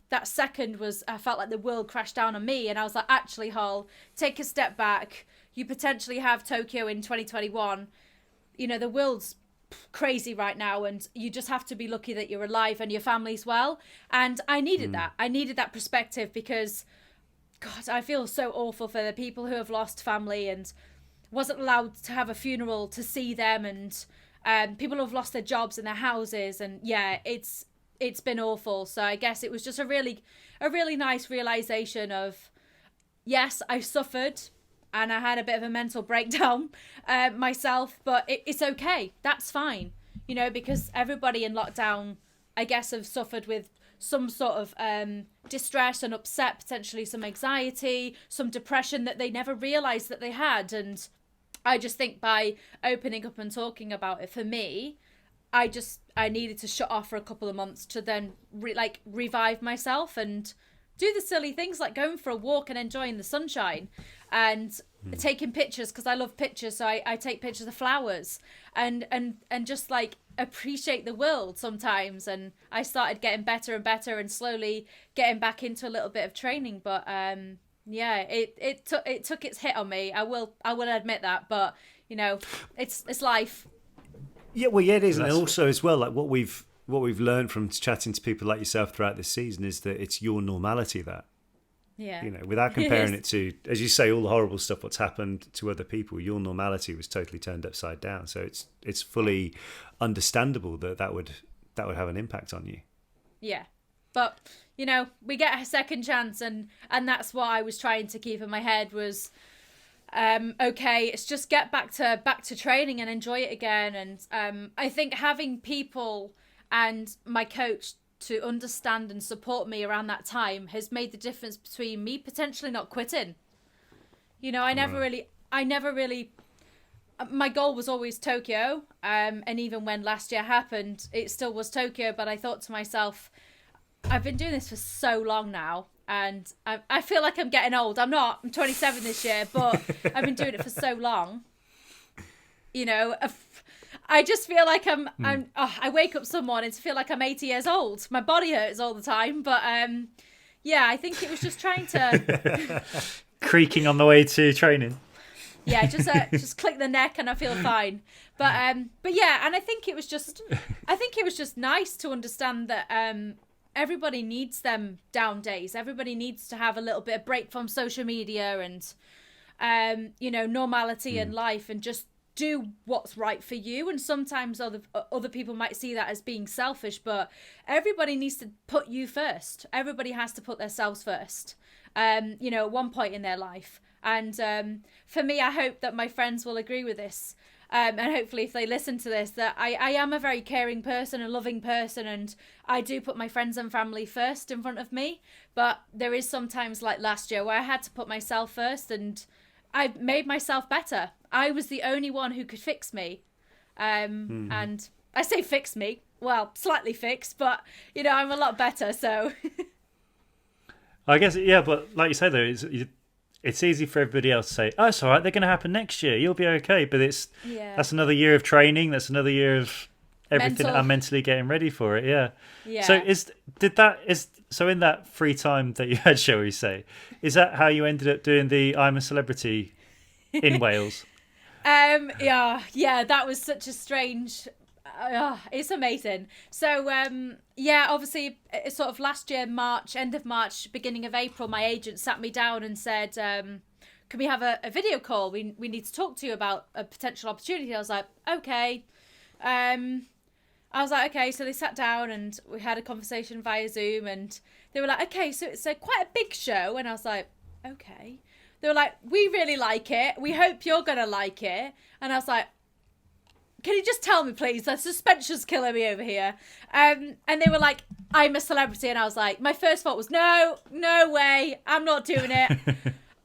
that second I felt like the world crashed down on me. And I was like, actually, Hull, take a step back. You potentially have Tokyo in 2021. The world's crazy right now, and you just have to be lucky that you're alive and your family's well. And I needed that. I needed that perspective because, God, I feel so awful for the people who have lost family and wasn't allowed to have a funeral to see them, and people who have lost their jobs and their houses. And yeah, it's been awful. So I guess it was just a really nice realization of, yes, I suffered and I had a bit of a mental breakdown myself, but it's okay. That's fine, because everybody in lockdown, I guess, have suffered with some sort of distress and upset, potentially some anxiety, some depression that they never realised that they had. And I just think by opening up and talking about it, for me, I needed to shut off for a couple of months to then revive myself and do the silly things like going for a walk and enjoying the sunshine and taking pictures, because I love pictures. So I take pictures of flowers and just like appreciate the world sometimes. And I started getting better and better and slowly getting back into a little bit of training. But yeah, it took its hit on me. I will admit that, but it's life. Yeah, well, yeah, it is. And also as well, like what we've learned from chatting to people like yourself throughout this season is that it's your normality that, without comparing it to, as you say, all the horrible stuff, what's happened to other people, your normality was totally turned upside down. So it's fully understandable that would have an impact on you. Yeah. But, we get a second chance, and that's what I was trying to keep in my head was, okay, it's just get back to training and enjoy it again. And I think having people and my coach to understand and support me around that time has made the difference between me potentially not quitting. I never really, my goal was always Tokyo. And even when last year happened, it still was Tokyo. But I thought to myself, I've been doing this for so long now, and I feel like I'm getting old. I'm not. I'm 27 this year, but I've been doing it for so long. I just feel like I wake up some mornings to feel like I'm 80 years old. My body hurts all the time, but yeah, I think it was just trying to creaking on the way to training. Yeah, just click the neck and I feel fine. But yeah, and I think it was just nice to understand that everybody needs them down days. Everybody needs to have a little bit of break from social media and normality in life, and just do what's right for you. And sometimes other people might see that as being selfish, but everybody needs to put you first. Everybody has to put themselves first, at one point in their life. And for me, I hope that my friends will agree with this. And hopefully if they listen to this, that I am a very caring person, a loving person, and I do put my friends and family first in front of me. But there is sometimes, like last year, where I had to put myself first, and I made myself better. I was the only one who could fix me. And I say fix me, well, slightly fixed, but, I'm a lot better, so. I guess, yeah, but like you say, though, it's easy for everybody else to say, oh, it's all right, they're going to happen next year, you'll be okay. But that's another year of training, that's another year of everything that I'm mentally getting ready for it, yeah. So in that free time that you had, shall we say, is that how you ended up doing the I'm a Celebrity in Wales? Yeah, that was such a strange, it's amazing. So, obviously sort of last year, end of March, beginning of April, my agent sat me down and said, can we have a video call? We need to talk to you about a potential opportunity. I was like, okay. So they sat down and we had a conversation via Zoom, and they were like, okay, so it's quite a big show. And I was like, okay. They were like, we really like it. We hope you're going to like it. And I was like, can you just tell me, please? The suspension's killing me over here. And they were like, I'm a Celebrity. And I was like, my first thought was, no way. I'm not doing it.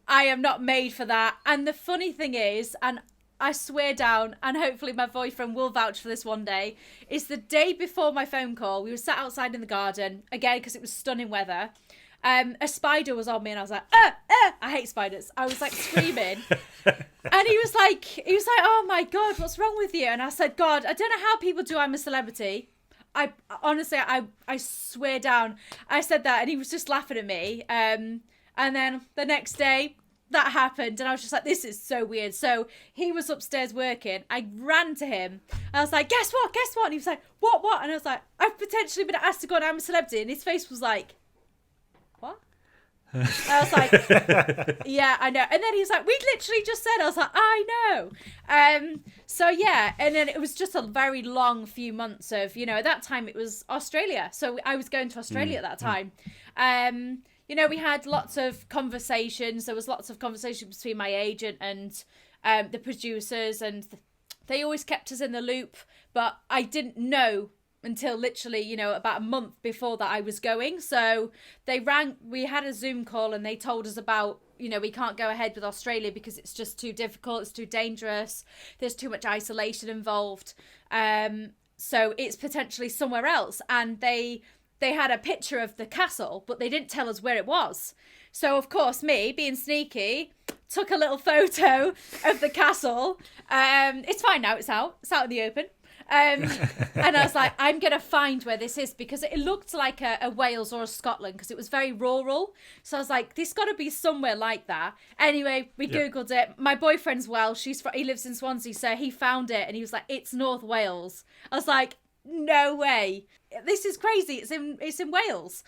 I am not made for that. And the funny thing is, and I swear down, and hopefully my boyfriend will vouch for this one day, is the day before my phone call, we were sat outside in the garden, again, because it was stunning weather. a spider was on me, and I was like, I hate spiders. I was like screaming. And he was like, oh my God, what's wrong with you? And I said, God, I don't know how people do I'm a celebrity. I honestly, I swear down, I said that, and he was just laughing at me. And then the next day, that happened, and I was just like, this is so weird. So he was upstairs working. I ran to him. I was like, guess what? And he was like, what? And I was like, I've potentially been asked to go on I'm a Celebrity. And his face was like, what? I was like, yeah, I know. And then he was like, we literally just said. I was like, I know. So yeah, and then it was just a very long few months of, at that time it was Australia. So I was going to Australia at that time. We had lots of conversations. There was lots of conversation between my agent and the producers, and they always kept us in the loop. But I didn't know until literally, about a month before that I was going. So we had a Zoom call, and they told us about, we can't go ahead with Australia because it's just too difficult. It's too dangerous. There's too much isolation involved. So it's potentially somewhere else. And they had a picture of the castle, but they didn't tell us where it was. So, of course, me, being sneaky, took a little photo of the castle. It's fine now. It's out in the open. And I was like, I'm going to find where this is, because it looked like a Wales or a Scotland, because it was very rural. So I was like, this got to be somewhere like that. Anyway, we Googled it. My boyfriend's Welsh. He lives in Swansea, so he found it, and he was like, it's North Wales. I was like, no way. This is crazy. It's in Wales.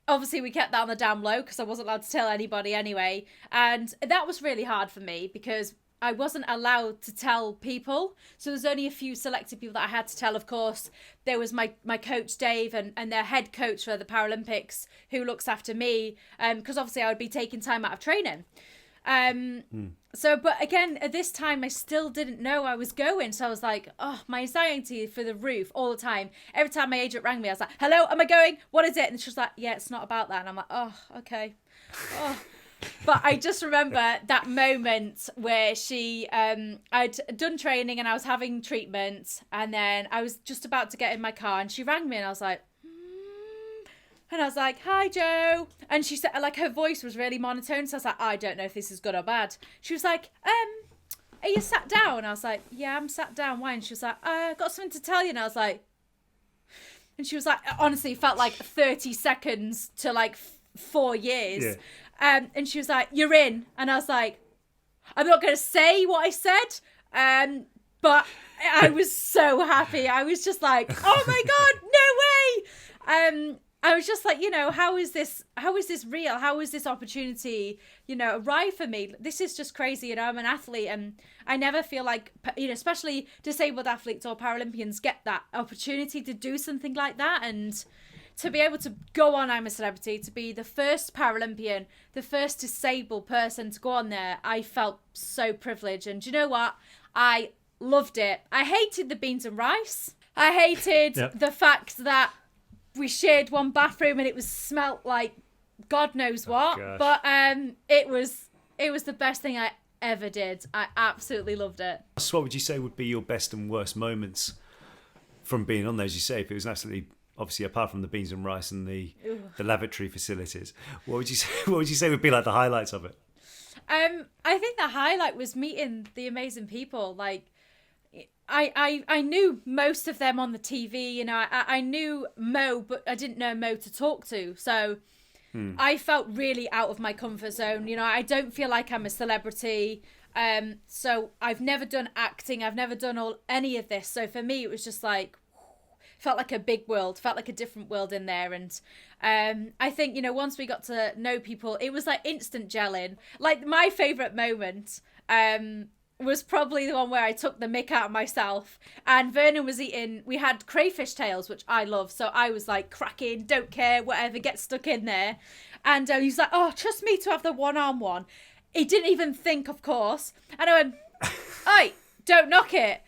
Obviously, we kept that on the down low because I wasn't allowed to tell anybody anyway. And that was really hard for me because I wasn't allowed to tell people. So there's only a few selected people that I had to tell. Of course, there was my coach, Dave, and their head coach for the Paralympics, who looks after me, because obviously I would be taking time out of training. So, but again, at this time, I still didn't know I was going. So I was like, oh, my anxiety for the roof all the time. Every time my agent rang me, I was like, hello, am I going? What is it? And she was like, yeah, it's not about that. And I'm like, oh, okay. Oh. But I just remember that moment where I'd done training and I was having treatment, and then I was just about to get in my car and she rang me, and I was like, and I was like, hi, Joe. And she said, like, her voice was really monotone. So I was like, I don't know if this is good or bad. She was like, are you sat down? And I was like, yeah, I'm sat down. Why? And she was like, I've got something to tell you. And I was like, and she was like, honestly, it felt like 30 seconds to like 4 years. Yeah. And she was like, you're in. And I was like, I'm not going to say what I said. But I was so happy. I was just like, oh my God, no way. I was just like, how is this real? How is this opportunity, arrive for me? This is just crazy. I'm an athlete, and I never feel like, especially disabled athletes or Paralympians get that opportunity to do something like that. And to be able to go on I'm a Celebrity, to be the first Paralympian, the first disabled person to go on there, I felt so privileged. And do you know what? I loved it. I hated the beans and rice. I hated the fact that we shared one bathroom and it was smelt like God knows what. But it was the best thing I ever did. I absolutely loved it. So what would you say would be your best and worst moments from being on there? As you say, if it was absolutely, obviously, apart from the beans and rice and the lavatory facilities, what would you say would be like the highlights of it? I think the highlight was meeting the amazing people. Like, I knew most of them on the TV, I knew Mo, but I didn't know Mo to talk to. So I felt really out of my comfort zone. I don't feel like I'm a celebrity. So I've never done acting. I've never done any of this. So for me, it was just like, felt like a big world, felt like a different world in there. And I think, once we got to know people, it was like instant gelling. Like, my favourite moment was probably the one where I took the mick out of myself, and Vernon was eating, we had crayfish tails, which I love, so I was like cracking, don't care, whatever, get stuck in there. And he's like, oh, trust me to have the one-arm one. He didn't even think, of course, and I went, oi, don't knock it.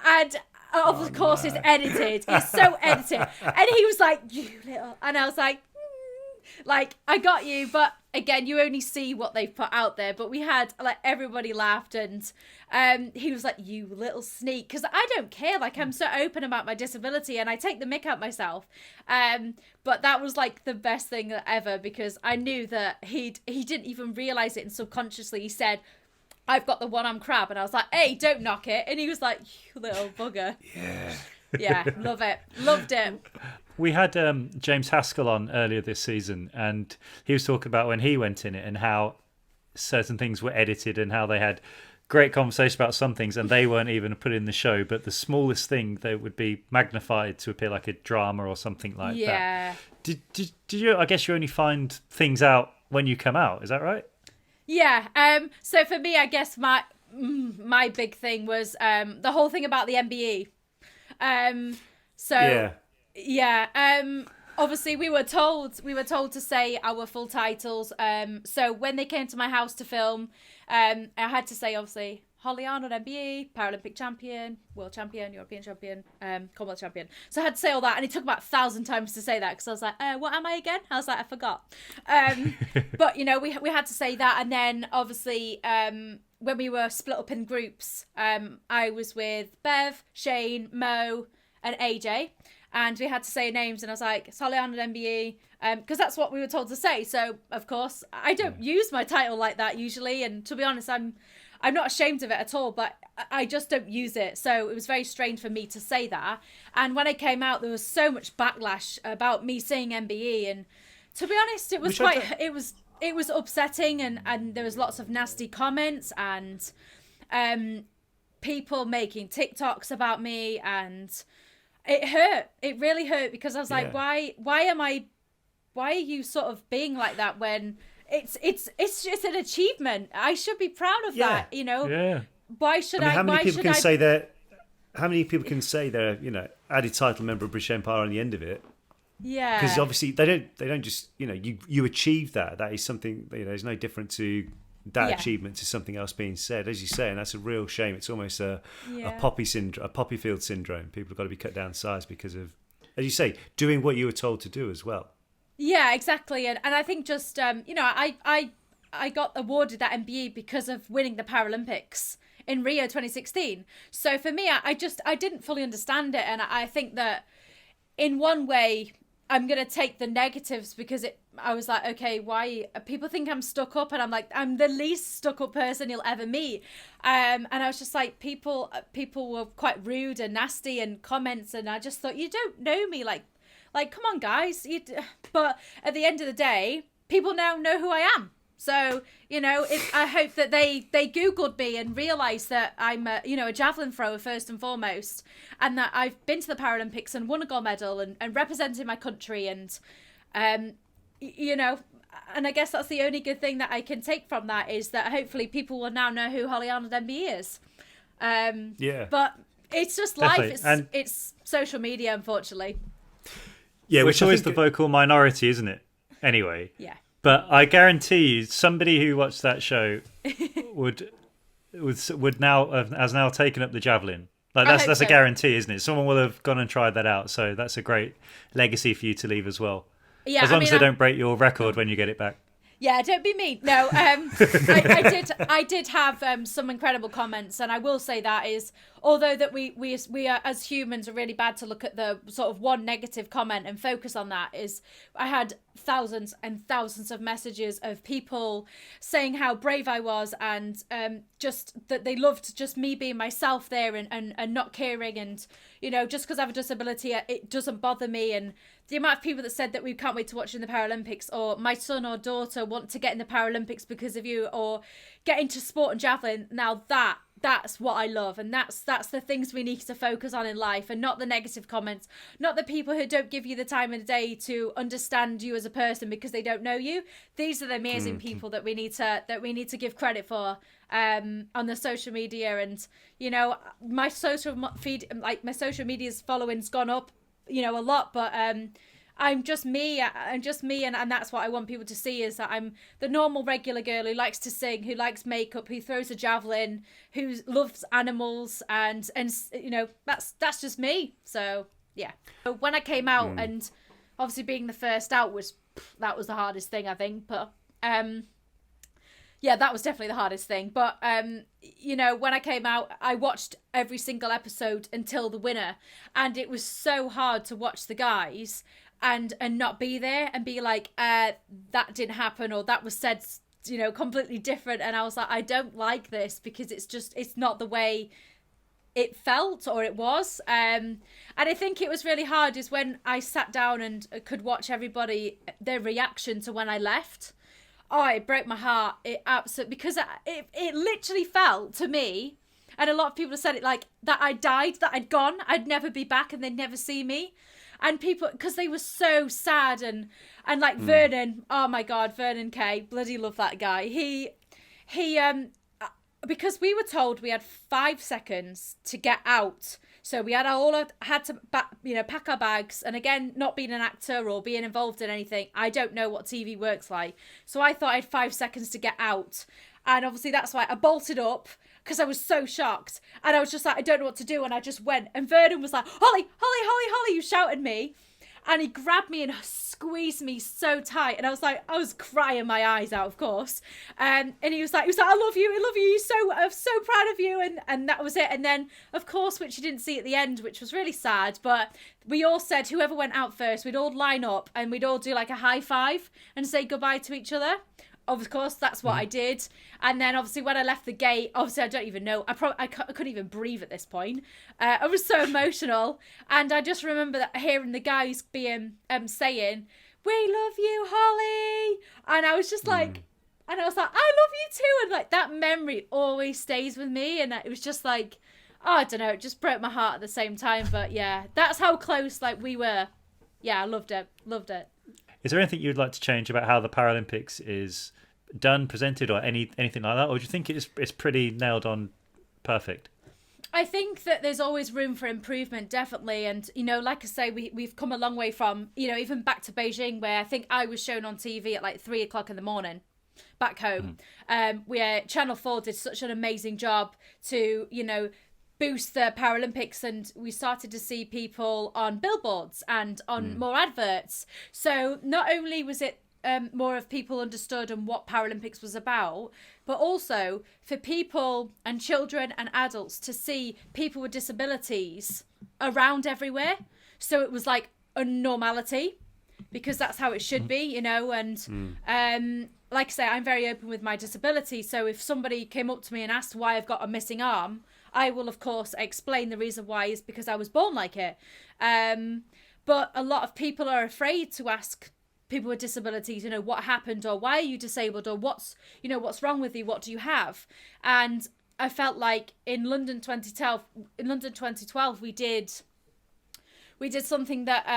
And of course, it's edited, it's so edited, and he was like, you little, and I was like, like, I got you, but again, you only see what they've put out there. But we had, like, everybody laughed, and he was like, you little sneak, because I don't care. Like, I'm so open about my disability, and I take the mick out myself. But that was like the best thing ever, because I knew that he didn't even realize it, and subconsciously he said, I've got the one-arm crab, and I was like, hey, don't knock it. And he was like, you little bugger. Yeah, love it. Loved it. We had James Haskell on earlier this season, and he was talking about when he went in it and how certain things were edited and how they had great conversation about some things and they weren't even put in the show, but the smallest thing they would be magnified to appear like a drama or something like that. Did you? I guess you only find things out when you come out. Is that right? Yeah. So for me, I guess my big thing was the whole thing about the MBE. Obviously we were told to say our full titles. So when they came to my house to film, I had to say, obviously, Hollie Arnold MBE, Paralympic champion, world champion, European champion, Commonwealth champion. So I had to say all that, and it took about 1,000 times to say that, because I was like, what am I again? I was like, I forgot. But we had to say that, and then obviously when we were split up in groups, I was with Bev, Shane, Mo, and AJ. And we had to say names, and I was like, it's Hollie Arnold MBE, because that's what we were told to say. So, of course, I don't use my title like that usually, and to be honest, I'm not ashamed of it at all, but I just don't use it. So it was very strange for me to say that. And when I came out, there was so much backlash about me saying MBE, and to be honest, it was it was upsetting, and there was lots of nasty comments and people making TikToks about me, and it hurt. It really hurt, because I was like, why are you sort of being like that when it's just an achievement? I should be proud of that, Yeah. Why should I? How many people can say they're added title member of British Empire on the end of it? Yeah. Because obviously they don't just you achieve that. That is something there's no different to that achievement to something else being said, as you say, and that's a real shame. It's almost a poppy syndrome, a poppy field syndrome. People have got to be cut down in size because of, as you say, doing what you were told to do as well. Yeah, exactly. And I think just I got awarded that MBE because of winning the Paralympics in Rio 2016. So for me, I didn't fully understand it, and I think that in one way I'm going to take the negatives, because I was like, okay, why people think I'm stuck up, and I'm like, I'm the least stuck up person you'll ever meet. And I was just like, people were quite rude and nasty and comments, and I just thought, you don't know me, like come on guys. But at the end of the day, people now know who I am. So, I hope that they Googled me and realised that I'm a javelin thrower first and foremost, and that I've been to the Paralympics and won a gold medal and represented my country, and, and I guess that's the only good thing that I can take from that, is that hopefully people will now know who Hollie Arnold MBE is. But it's just life. It's social media, unfortunately. Yeah, which is always the vocal minority, isn't it? Anyway. Yeah. But I guarantee you, somebody who watched that show would now has now taken up the javelin. Like that's a guarantee, isn't it? Someone will have gone and tried that out. So that's a great legacy for you to leave as well. Yeah, as long as they don't break your record when you get it back. Yeah, don't be mean. No, I did have some incredible comments, and I will say that is, although that we are, as humans, are really bad to look at the sort of one negative comment and focus on that, is I had thousands and thousands of messages of people saying how brave I was, and just that they loved just me being myself there, and not caring, and just because I have a disability, it doesn't bother me. And the amount of people that said that we can't wait to watch in the Paralympics, or my son or daughter want to get in the Paralympics because of you, or get into sport and javelin. Now that's what I love, and that's the things we need to focus on in life, and not the negative comments, not the people who don't give you the time of the day to understand you as a person because they don't know you. These are the amazing people that we need to give credit for on the social media. And my social feed, like my social media's following's gone up a lot, but I'm just me, and that's what I want people to see, is that I'm the normal regular girl who likes to sing, who likes makeup, who throws a javelin, who loves animals, and that's just me. So yeah, when I came out, and obviously being the first out was that was the hardest thing, I think. But yeah, that was definitely the hardest thing. But you know, when I came out, I watched every single episode until the winner, and it was so hard to watch the guys and not be there and be like, that didn't happen, or that was said, you know, completely different. And I was like, I don't like this, because it's not the way it felt or it was. And I think it was really hard is when I sat down and could watch everybody, their reaction to when I left. Oh, it broke my heart. It absolutely, because it literally felt to me, and a lot of people have said it, like that I died, that I'd gone, I'd never be back, and they'd never see me. And people, because they were so sad, and like Vernon, oh my God, Vernon Kay, bloody love that guy. He because we were told we had 5 seconds to get out. So we had to pack our bags. And again, not being an actor or being involved in anything, I don't know what TV works like. So I thought I had 5 seconds to get out. And obviously that's why I bolted up, because I was so shocked. And I was just like, I don't know what to do. And I just went. And Vernon was like, Hollie, Hollie, Hollie, Hollie, you shouted me. And he grabbed me and squeezed me so tight. And I was crying my eyes out, of course. And he was like, I love you. I'm so proud of you. And that was it. And then, of course, which you didn't see at the end, which was really sad. But we all said, whoever went out first, we'd all line up and we'd all do like a high five and say goodbye to each other. Of course, that's what I did. And then obviously when I left the gate, obviously I don't even know. I couldn't even breathe at this point. I was so emotional. And I just remember that hearing the guys being saying, "We love you, Hollie." And I was just like, I love you too. And like that memory always stays with me. And it was just like, oh, I don't know, it just broke my heart at the same time. But yeah, that's how close like we were. Yeah, I loved it. Is there anything you'd like to change about how the Paralympics is done, presented, or anything like that? Or do you think it's pretty nailed on perfect? I think that there's always room for improvement, definitely. And, you know, like I say, we've come a long way from, you know, even back to Beijing, where I think I was shown on TV at like 3 o'clock in the morning back home. Where Channel 4 did such an amazing job to, you know, boost the Paralympics, and we started to see people on billboards and on more adverts. So not only was it more of people understood and what Paralympics was about, but also for people and children and adults to see people with disabilities around everywhere. So it was like a normality, because that's how it should be, you know. And like I say, I'm very open with my disability. So if somebody came up to me and asked why I've got a missing arm, I will, of course, explain the reason why is because I was born like it. But a lot of people are afraid to ask people with disabilities, you know, what happened, or why are you disabled, or what's wrong with you, what do you have? And I felt like in London 2012, we did something that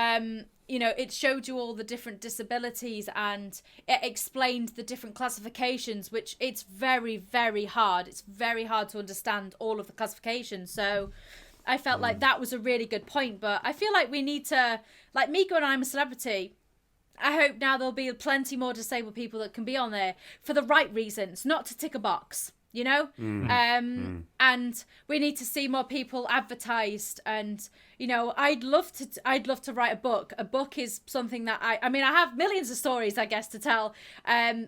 you know, it showed you all the different disabilities, and it explained the different classifications, which it's very, very hard. It's very hard to understand all of the classifications. So I felt like that was a really good point. But I feel like we need to, like me going, I'm a celebrity, I hope now there'll be plenty more disabled people that can be on there for the right reasons, not to tick a box, you know? And we need to see more people advertised. And, you know, I'd love to write a book. A book is something that I have millions of stories, I guess, to tell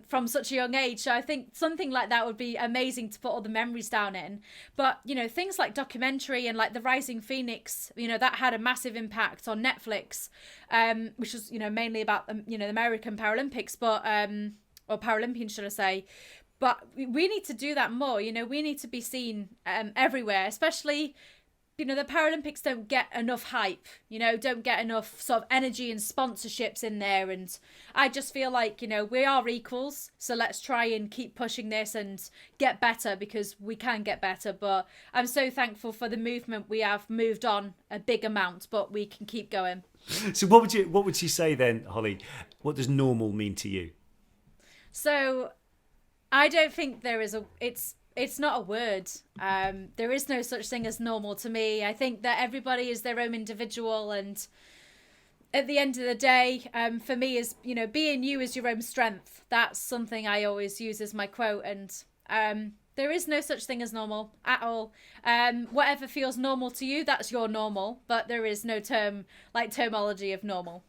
from such a young age. So I think something like that would be amazing to put all the memories down in. But, you know, things like documentary and like The Rising Phoenix, you know, that had a massive impact on Netflix, which was, you know, mainly about, you know, the American Paralympics, but, or Paralympian, should I say. But we need to do that more. You know, we need to be seen everywhere, especially, you know, the Paralympics don't get enough hype, you know, don't get enough sort of energy and sponsorships in there. And I just feel like, you know, we are equals. So let's try and keep pushing this and get better, because we can get better. But I'm so thankful for the movement. We have moved on a big amount, but we can keep going. So what would you say then, Hollie? What does normal mean to you? So I don't think there is it's not a word. There is no such thing as normal to me. I think that everybody is their own individual, and at the end of the day, for me, is, you know, being you is your own strength. That's something I always use as my quote. And there is no such thing as normal at all. Whatever feels normal to you, that's your normal. But there is no terminology of normal.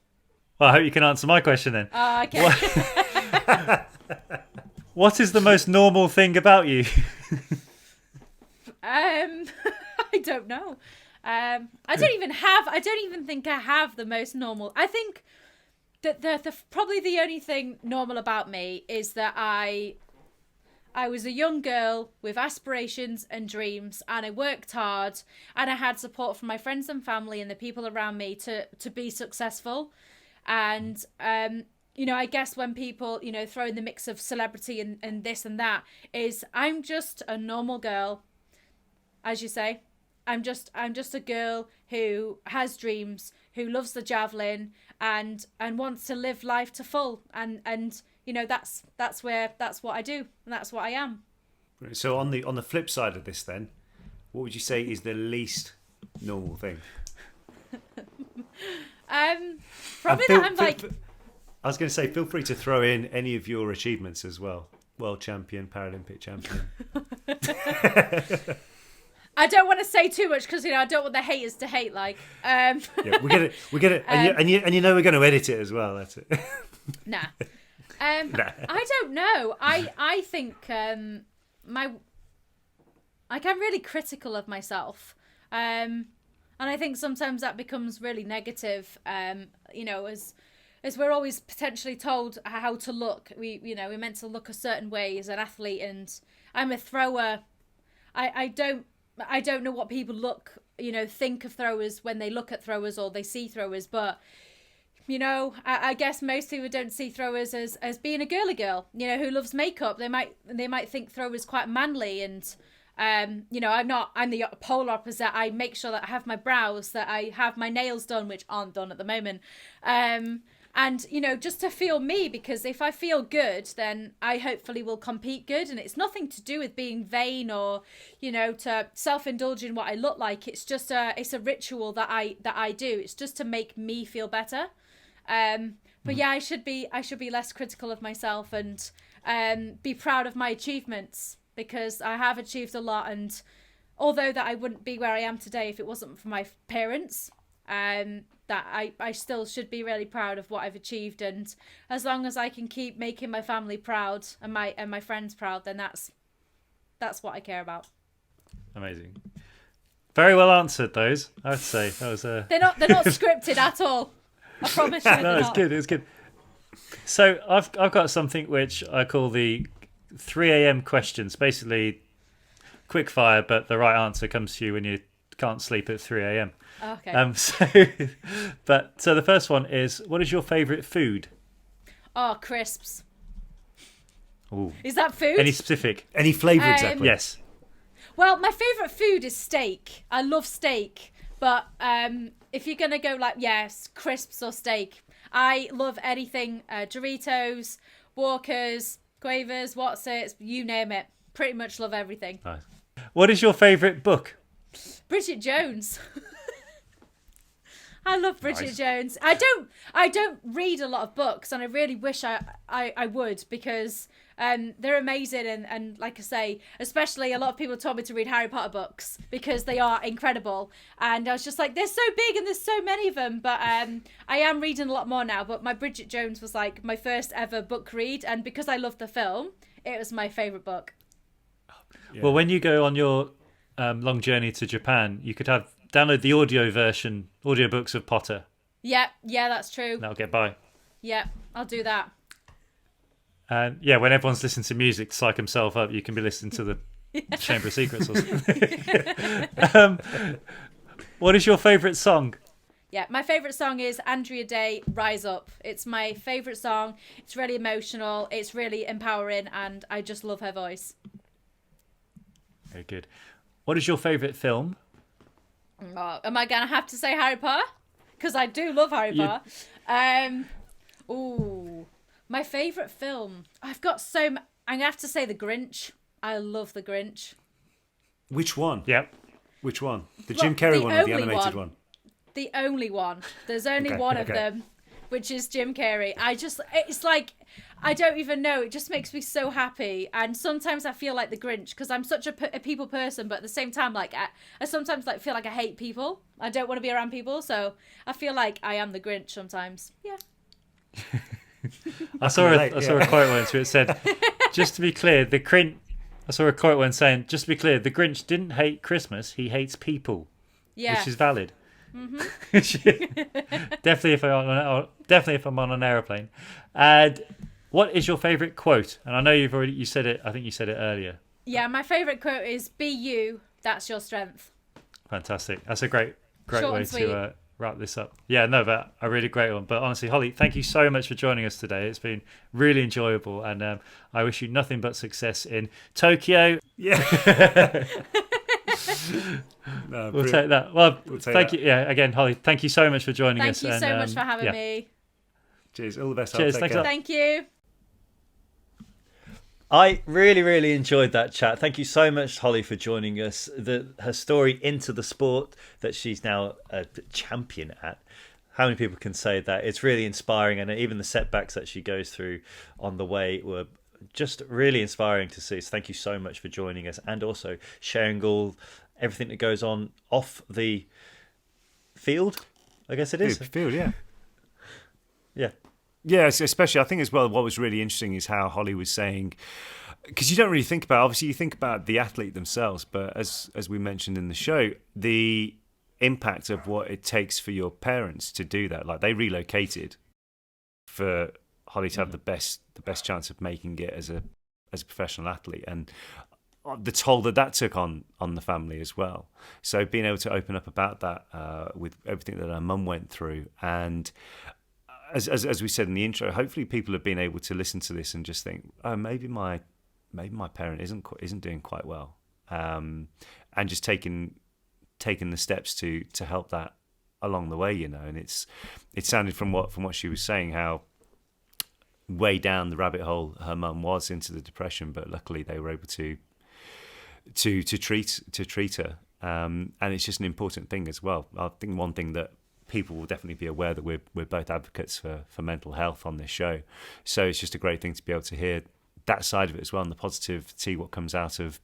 Well, I hope you can answer my question then. Oh, okay. What is the most normal thing about you? I don't know. I don't even think I have the most normal. I think that the probably the only thing normal about me is that I was a young girl with aspirations and dreams, and I worked hard, and I had support from my friends and family and the people around me to be successful. And I guess when people, throw in the mix of celebrity and this and that, is I'm just a normal girl, as you say. I'm just a girl who has dreams, who loves the javelin, and wants to live life to full. And that's what I do, and that's what I am. So on the flip side of this, then, what would you say is the least normal thing? Probably that I'm like. I was going to say, feel free to throw in any of your achievements as well. World champion, Paralympic champion. I don't want to say too much because I don't want the haters to hate. Like, yeah, we get it, and you know we're going to edit it as well. That's it. Nah. I don't know. I think I'm really critical of myself, and I think sometimes that becomes really negative. As we're always potentially told how to look. We're meant to look a certain way as an athlete, and I'm a thrower. I don't know what people think of throwers when they look at throwers or they see throwers, but I guess most people don't see throwers as being a girly girl, who loves makeup. They might think throwers quite manly, and I'm the polar opposite. I make sure that I have my brows, that I have my nails done, which aren't done at the moment. And just to feel me, because if I feel good, then I hopefully will compete good. And it's nothing to do with being vain or, to self-indulge in what I look like. It's just it's a ritual that I do. It's just to make me feel better. But yeah, I should be less critical of myself and be proud of my achievements, because I have achieved a lot. And although that I wouldn't be where I am today if it wasn't for my parents, that I still should be really proud of what I've achieved. And as long as I can keep making my family proud and my friends proud, then that's what I care about. Amazing. Very well answered, those. I would say that was They're not scripted at all. I promise you. No, it's good. It's good. So I've got something which I call the 3 a.m. questions. Basically, quick fire, but the right answer comes to you when you can't sleep at 3 a.m. Okay. So the first one is, what is your favourite food? Oh, crisps. Ooh. Is that food? Any specific? Any flavour exactly? Yes. Well, my favourite food is steak. I love steak. But if you're going to go crisps or steak, I love anything. Doritos, Walkers, Quavers, What's-Its, you name it. Pretty much love everything. Nice. What is your favourite book? Bridget Jones. I love Bridget Nice. Jones. I don't read a lot of books, and I really wish I would, because they're amazing, and like I say, especially a lot of people told me to read Harry Potter books because they are incredible, and I was just like, they're so big and there's so many of them. But I am reading a lot more now, but my Bridget Jones was like my first ever book read, and because I loved the film, it was my favourite book. Yeah. Well, when you go on your long journey to Japan, you could download the audiobooks of Potter. Yeah, that's true. That'll get by. Yeah, I'll do that. And when everyone's listening to music to psych himself up, you can be listening to the Chamber of Secrets or something. What is your favourite song? Yeah, my favourite song is Andrea Day, Rise Up. It's my favourite song. It's really emotional. It's really empowering, and I just love her voice. Very good. What is your favourite film? Oh, am I going to have to say Harry Potter? Because I do love Harry Potter. My favourite film. I've got I'm going to have to say The Grinch. I love The Grinch. Which one? Yep. Which one? The Jim Carrey one or the animated one? The only one. There's only one of them, which is Jim Carrey. It's like, I don't even know. It just makes me so happy. And sometimes I feel like the Grinch, because I'm such a people person, but at the same time, like I sometimes feel like I hate people. I don't want to be around people, so I feel like I am the Grinch sometimes. Yeah. I saw a quote once where it said, "Just to be clear, the Grinch." I saw a quote once saying, "Just to be clear, the Grinch didn't hate Christmas; he hates people," Yeah. which is valid. Definitely, if I'm on an aeroplane. And what is your favourite quote? And I know you said it. I think you said it earlier. Yeah, my favourite quote is "Be you. That's your strength." Fantastic. That's a great Short way and sweet. to wrap this up. Yeah, no, but a really great one. But honestly, Hollie, thank you so much for joining us today. It's been really enjoyable, and I wish you nothing but success in Tokyo. Yeah. No, We'll take that. Well, thank that. you. Yeah, again, Hollie, thank you so much for joining us. Thank you so much for having me. Cheers. All the best. Cheers. Take Thanks care. a lot. Thank you. I really, really enjoyed that chat. Thank you so much, Hollie, for joining us. Her story into the sport that she's now a champion at. How many people can say that? It's really inspiring, and even the setbacks that she goes through on the way were just really inspiring to see. So thank you so much for joining us, and also sharing everything that goes on off the field. I guess it is. Field, yeah. Yeah. Yeah, especially I think as well, what was really interesting is how Hollie was saying, because you don't really think about, obviously you think about the athlete themselves, but as we mentioned in the show, the impact of what it takes for your parents to do that. Like, they relocated for Hollie to have the best chance of making it as a professional athlete, and the toll that took on the family as well. So being able to open up about that with everything that her mum went through, and as we said in the intro, hopefully people have been able to listen to this and just think, oh, maybe my parent isn't doing quite well, and just taking the steps to help that along the way, you know. And it sounded from what she was saying, how way down the rabbit hole her mum was into the depression, but luckily they were able to treat her, and it's just an important thing as well. I think one thing that people will definitely be aware that we're both advocates for mental health on this show, so it's just a great thing to be able to hear that side of it as well, and the positivity what comes out of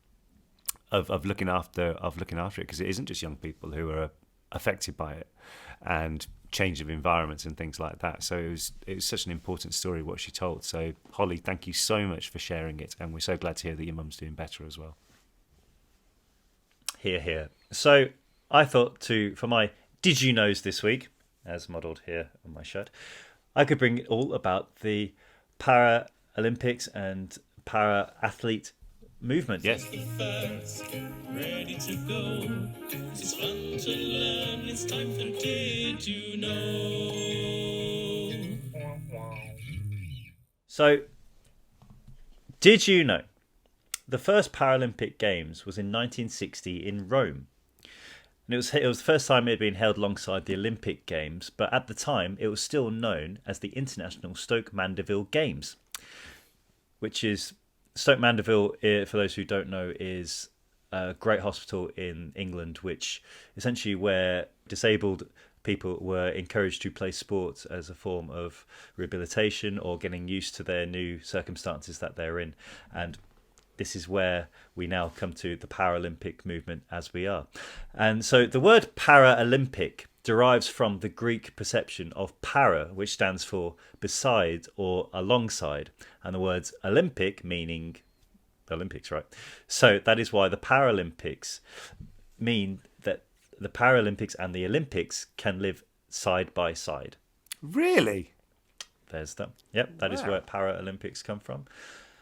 looking after it, because it isn't just young people who are affected by it, and change of environments and things like that. So it was such an important story what she told. So Hollie, thank you so much for sharing it, and we're so glad to hear that your mum's doing better as well. Here. So I thought for my Did You Knows this week, as modelled here on my shirt, I could bring it all about the Paralympics and para-athlete movement. Yes. Ready to go. It's fun to learn. It's time for Did You Know? So, did you know the first Paralympic Games was in 1960 in Rome? And it was the first time it had been held alongside the Olympic Games, but at the time it was still known as the International Stoke Mandeville Games, which is Stoke Mandeville, for those who don't know, is a great hospital in England, which essentially where disabled people were encouraged to play sports as a form of rehabilitation or getting used to their new circumstances that they're in. And this is where we now come to the Paralympic movement as we are. And so the word Paralympic derives from the Greek perception of para, which stands for beside or alongside, and the words Olympic meaning Olympics, right? So that is why the Paralympics mean that the Paralympics and the Olympics can live side by side. Really? There's that. Yep, that is where Paralympics come from.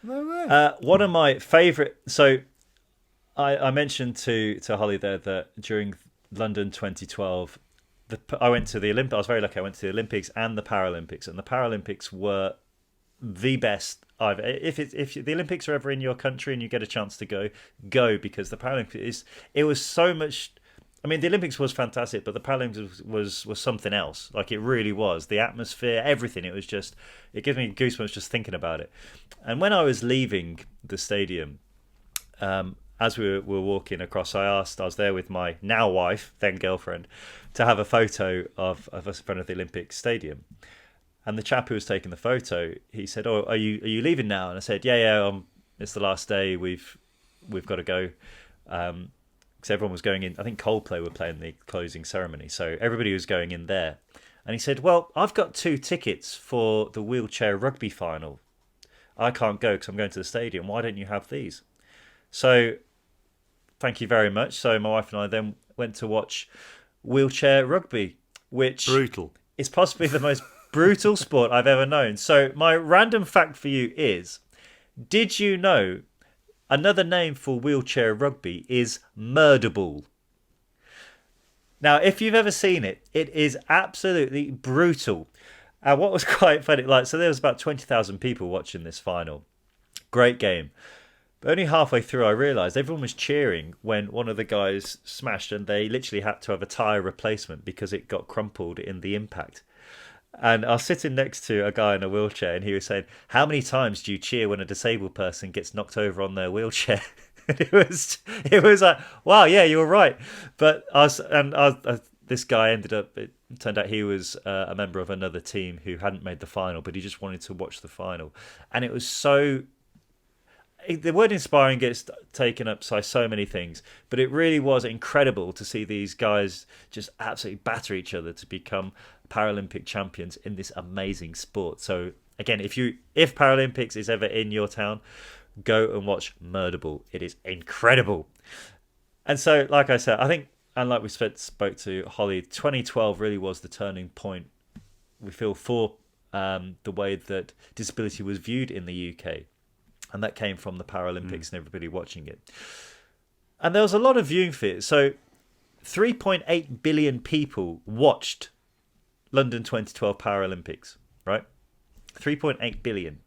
No way. One of my favourite. So, I mentioned to Hollie there that during London 2012, I went to the Olympics. I was very lucky. I went to the Olympics and the Paralympics, and the Paralympics were the best I've. If the Olympics are ever in your country and you get a chance to go, because the Paralympics it was so much. I mean, the Olympics was fantastic, but the Paralympics was something else. Like, it really was. The atmosphere, everything. It gives me goosebumps just thinking about it. And when I was leaving the stadium, as we were walking across, I was there with my now wife, then girlfriend, to have a photo of us in front of the Olympic Stadium. And the chap who was taking the photo, he said, "Oh, are you leaving now?" And I said, "Yeah, it's the last day. We've got to go." Because everyone was going in. I think Coldplay were playing the closing ceremony, so everybody was going in there. And he said, well, I've got 2 tickets for the wheelchair rugby final. I can't go because I'm going to the stadium. Why don't you have these? So thank you very much. So my wife and I then went to watch wheelchair rugby, which Brutal. is possibly the most brutal sport I've ever known. So my random fact for you is, did you know another name for wheelchair rugby is murder ball? Now, if you've ever seen it, it is absolutely brutal. And what was quite funny, so there was about 20,000 people watching this final. Great game. But only halfway through, I realised everyone was cheering when one of the guys smashed, and they literally had to have a tyre replacement because it got crumpled in the impact. And I was sitting next to a guy in a wheelchair, and he was saying, how many times do you cheer when a disabled person gets knocked over on their wheelchair? it was like, wow, yeah, you were right. But this guy it turned out he was a member of another team who hadn't made the final, but he just wanted to watch the final. And it was the word inspiring gets taken up by so many things, but it really was incredible to see these guys just absolutely batter each other to become Paralympic champions in this amazing sport. So again, if Paralympics is ever in your town, go and watch Murder Ball. It is incredible. And so, like I said, I think, and like we spoke to Hollie, 2012 really was the turning point, we feel, for the way that disability was viewed in the UK. And that came from the Paralympics and everybody watching it. And there was a lot of viewing for it. So 3.8 billion people watched London 2012 Paralympics, right? 3.8 billion.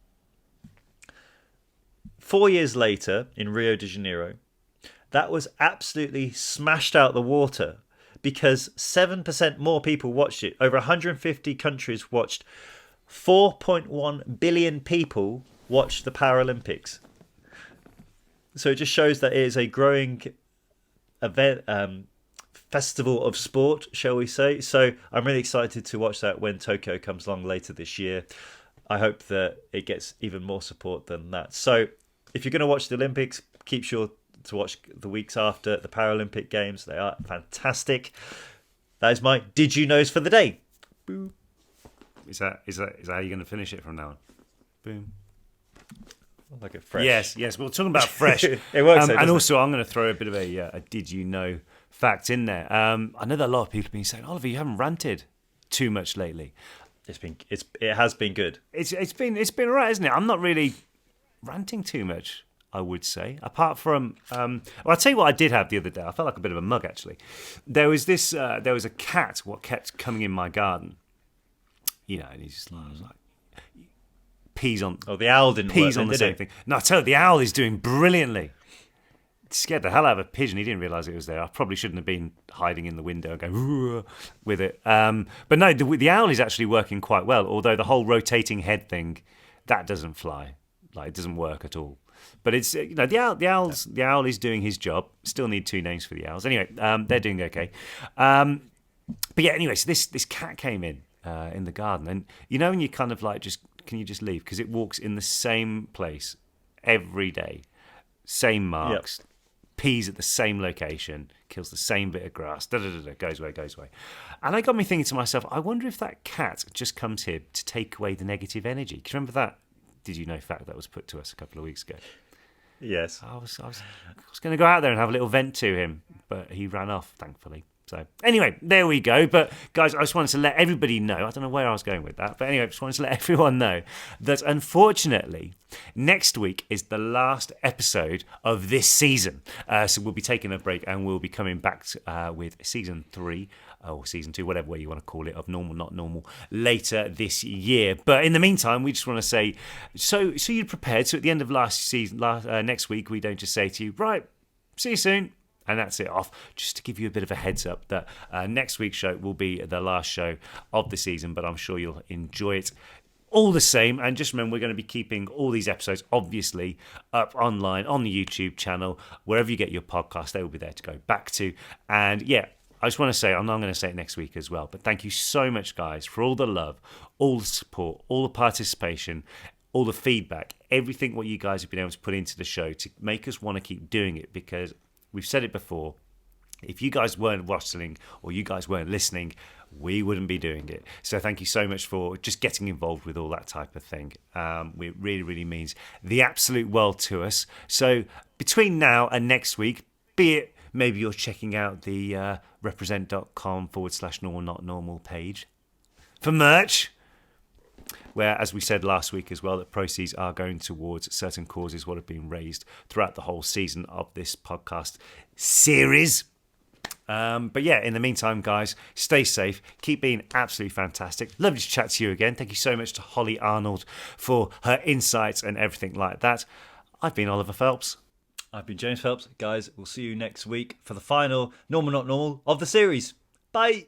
4 years later, in Rio de Janeiro, that was absolutely smashed out the water because 7% more people watched it. Over 150 countries watched. 4.1 billion people watched the Paralympics. So it just shows that it is a growing event, festival of sport, shall we say. So I'm really excited to watch that when Tokyo comes along later this year. I hope that it gets even more support than that. So if you're going to watch the Olympics, keep sure to watch the weeks after the Paralympic Games. They are fantastic. That is my Did You Knows for the day. Boom. Is that how you're going to finish it from now on? Boom. I like it fresh. Yes. We're talking about fresh. It works. And also, I'm going to throw a bit of a Did You Know fact in there. I know that a lot of people have been saying, Oliver, you haven't ranted too much lately. It has been good. It's been all right, isn't it? I'm not really ranting too much, I would say, apart from I'll tell you what I did have the other day. I felt like a bit of a mug, actually. There was a cat what kept coming in my garden, and he's just like peas on. Oh, the owl didn't peas work, on the did same it? thing. No, I tell you, the owl is doing brilliantly. It scared the hell out of a pigeon. He didn't realise it was there. I probably shouldn't have been hiding in the window and going with it. But no, the owl is actually working quite well. Although the whole rotating head thing, that doesn't fly. Like, it doesn't work at all. But it's the owl is doing his job. Still need 2 names for the owls. Anyway, they're doing okay. But yeah, anyway, so this cat came in the garden, and when you kind of like can you just leave, because it walks in the same place every day, same marks, pees at the same location, kills the same bit of grass, goes away. And that got me thinking to myself, I wonder if that cat just comes here to take away the negative energy. Do you remember that Did You Know fact that was put to us a couple of weeks ago? Yes. I was going to go out there and have a little vent to him, but he ran off, thankfully. So anyway, there we go. But guys, I just wanted to let everybody know, I don't know where I was going with that, but anyway, I just wanted to let everyone know that unfortunately, next week is the last episode of this season. So we'll be taking a break and we'll be coming back with season 3 or season 2, whatever way you want to call it, of Normal Not Normal, later this year. But in the meantime, we just want to say, so you're prepared. So at the end of next week, we don't just say to you, right, see you soon, and that's it off, just to give you a bit of a heads up that next week's show will be the last show of the season, but I'm sure you'll enjoy it all the same. And just remember, we're going to be keeping all these episodes, obviously, up online on the YouTube channel. Wherever you get your podcast, they will be there to go back to. And yeah, I just want to say, I'm not going to say it next week as well, but thank you so much, guys, for all the love, all the support, all the participation, all the feedback, everything what you guys have been able to put into the show to make us want to keep doing it, because we've said it before, If you guys weren't watching or you guys weren't listening, we wouldn't be doing it. So thank you so much for just getting involved with all that type of thing. It really, really means the absolute world to us. So between now and next week, be it maybe you're checking out the represent.com/normal not normal page for merch, where, as we said last week as well, that proceeds are going towards certain causes what have been raised throughout the whole season of this podcast series. But yeah, in the meantime, guys, stay safe. Keep being absolutely fantastic. Lovely to chat to you again. Thank you so much to Hollie Arnold for her insights and everything like that. I've been Oliver Phelps. I've been James Phelps. Guys, we'll see you next week for the final Normal Not Normal of the series. Bye.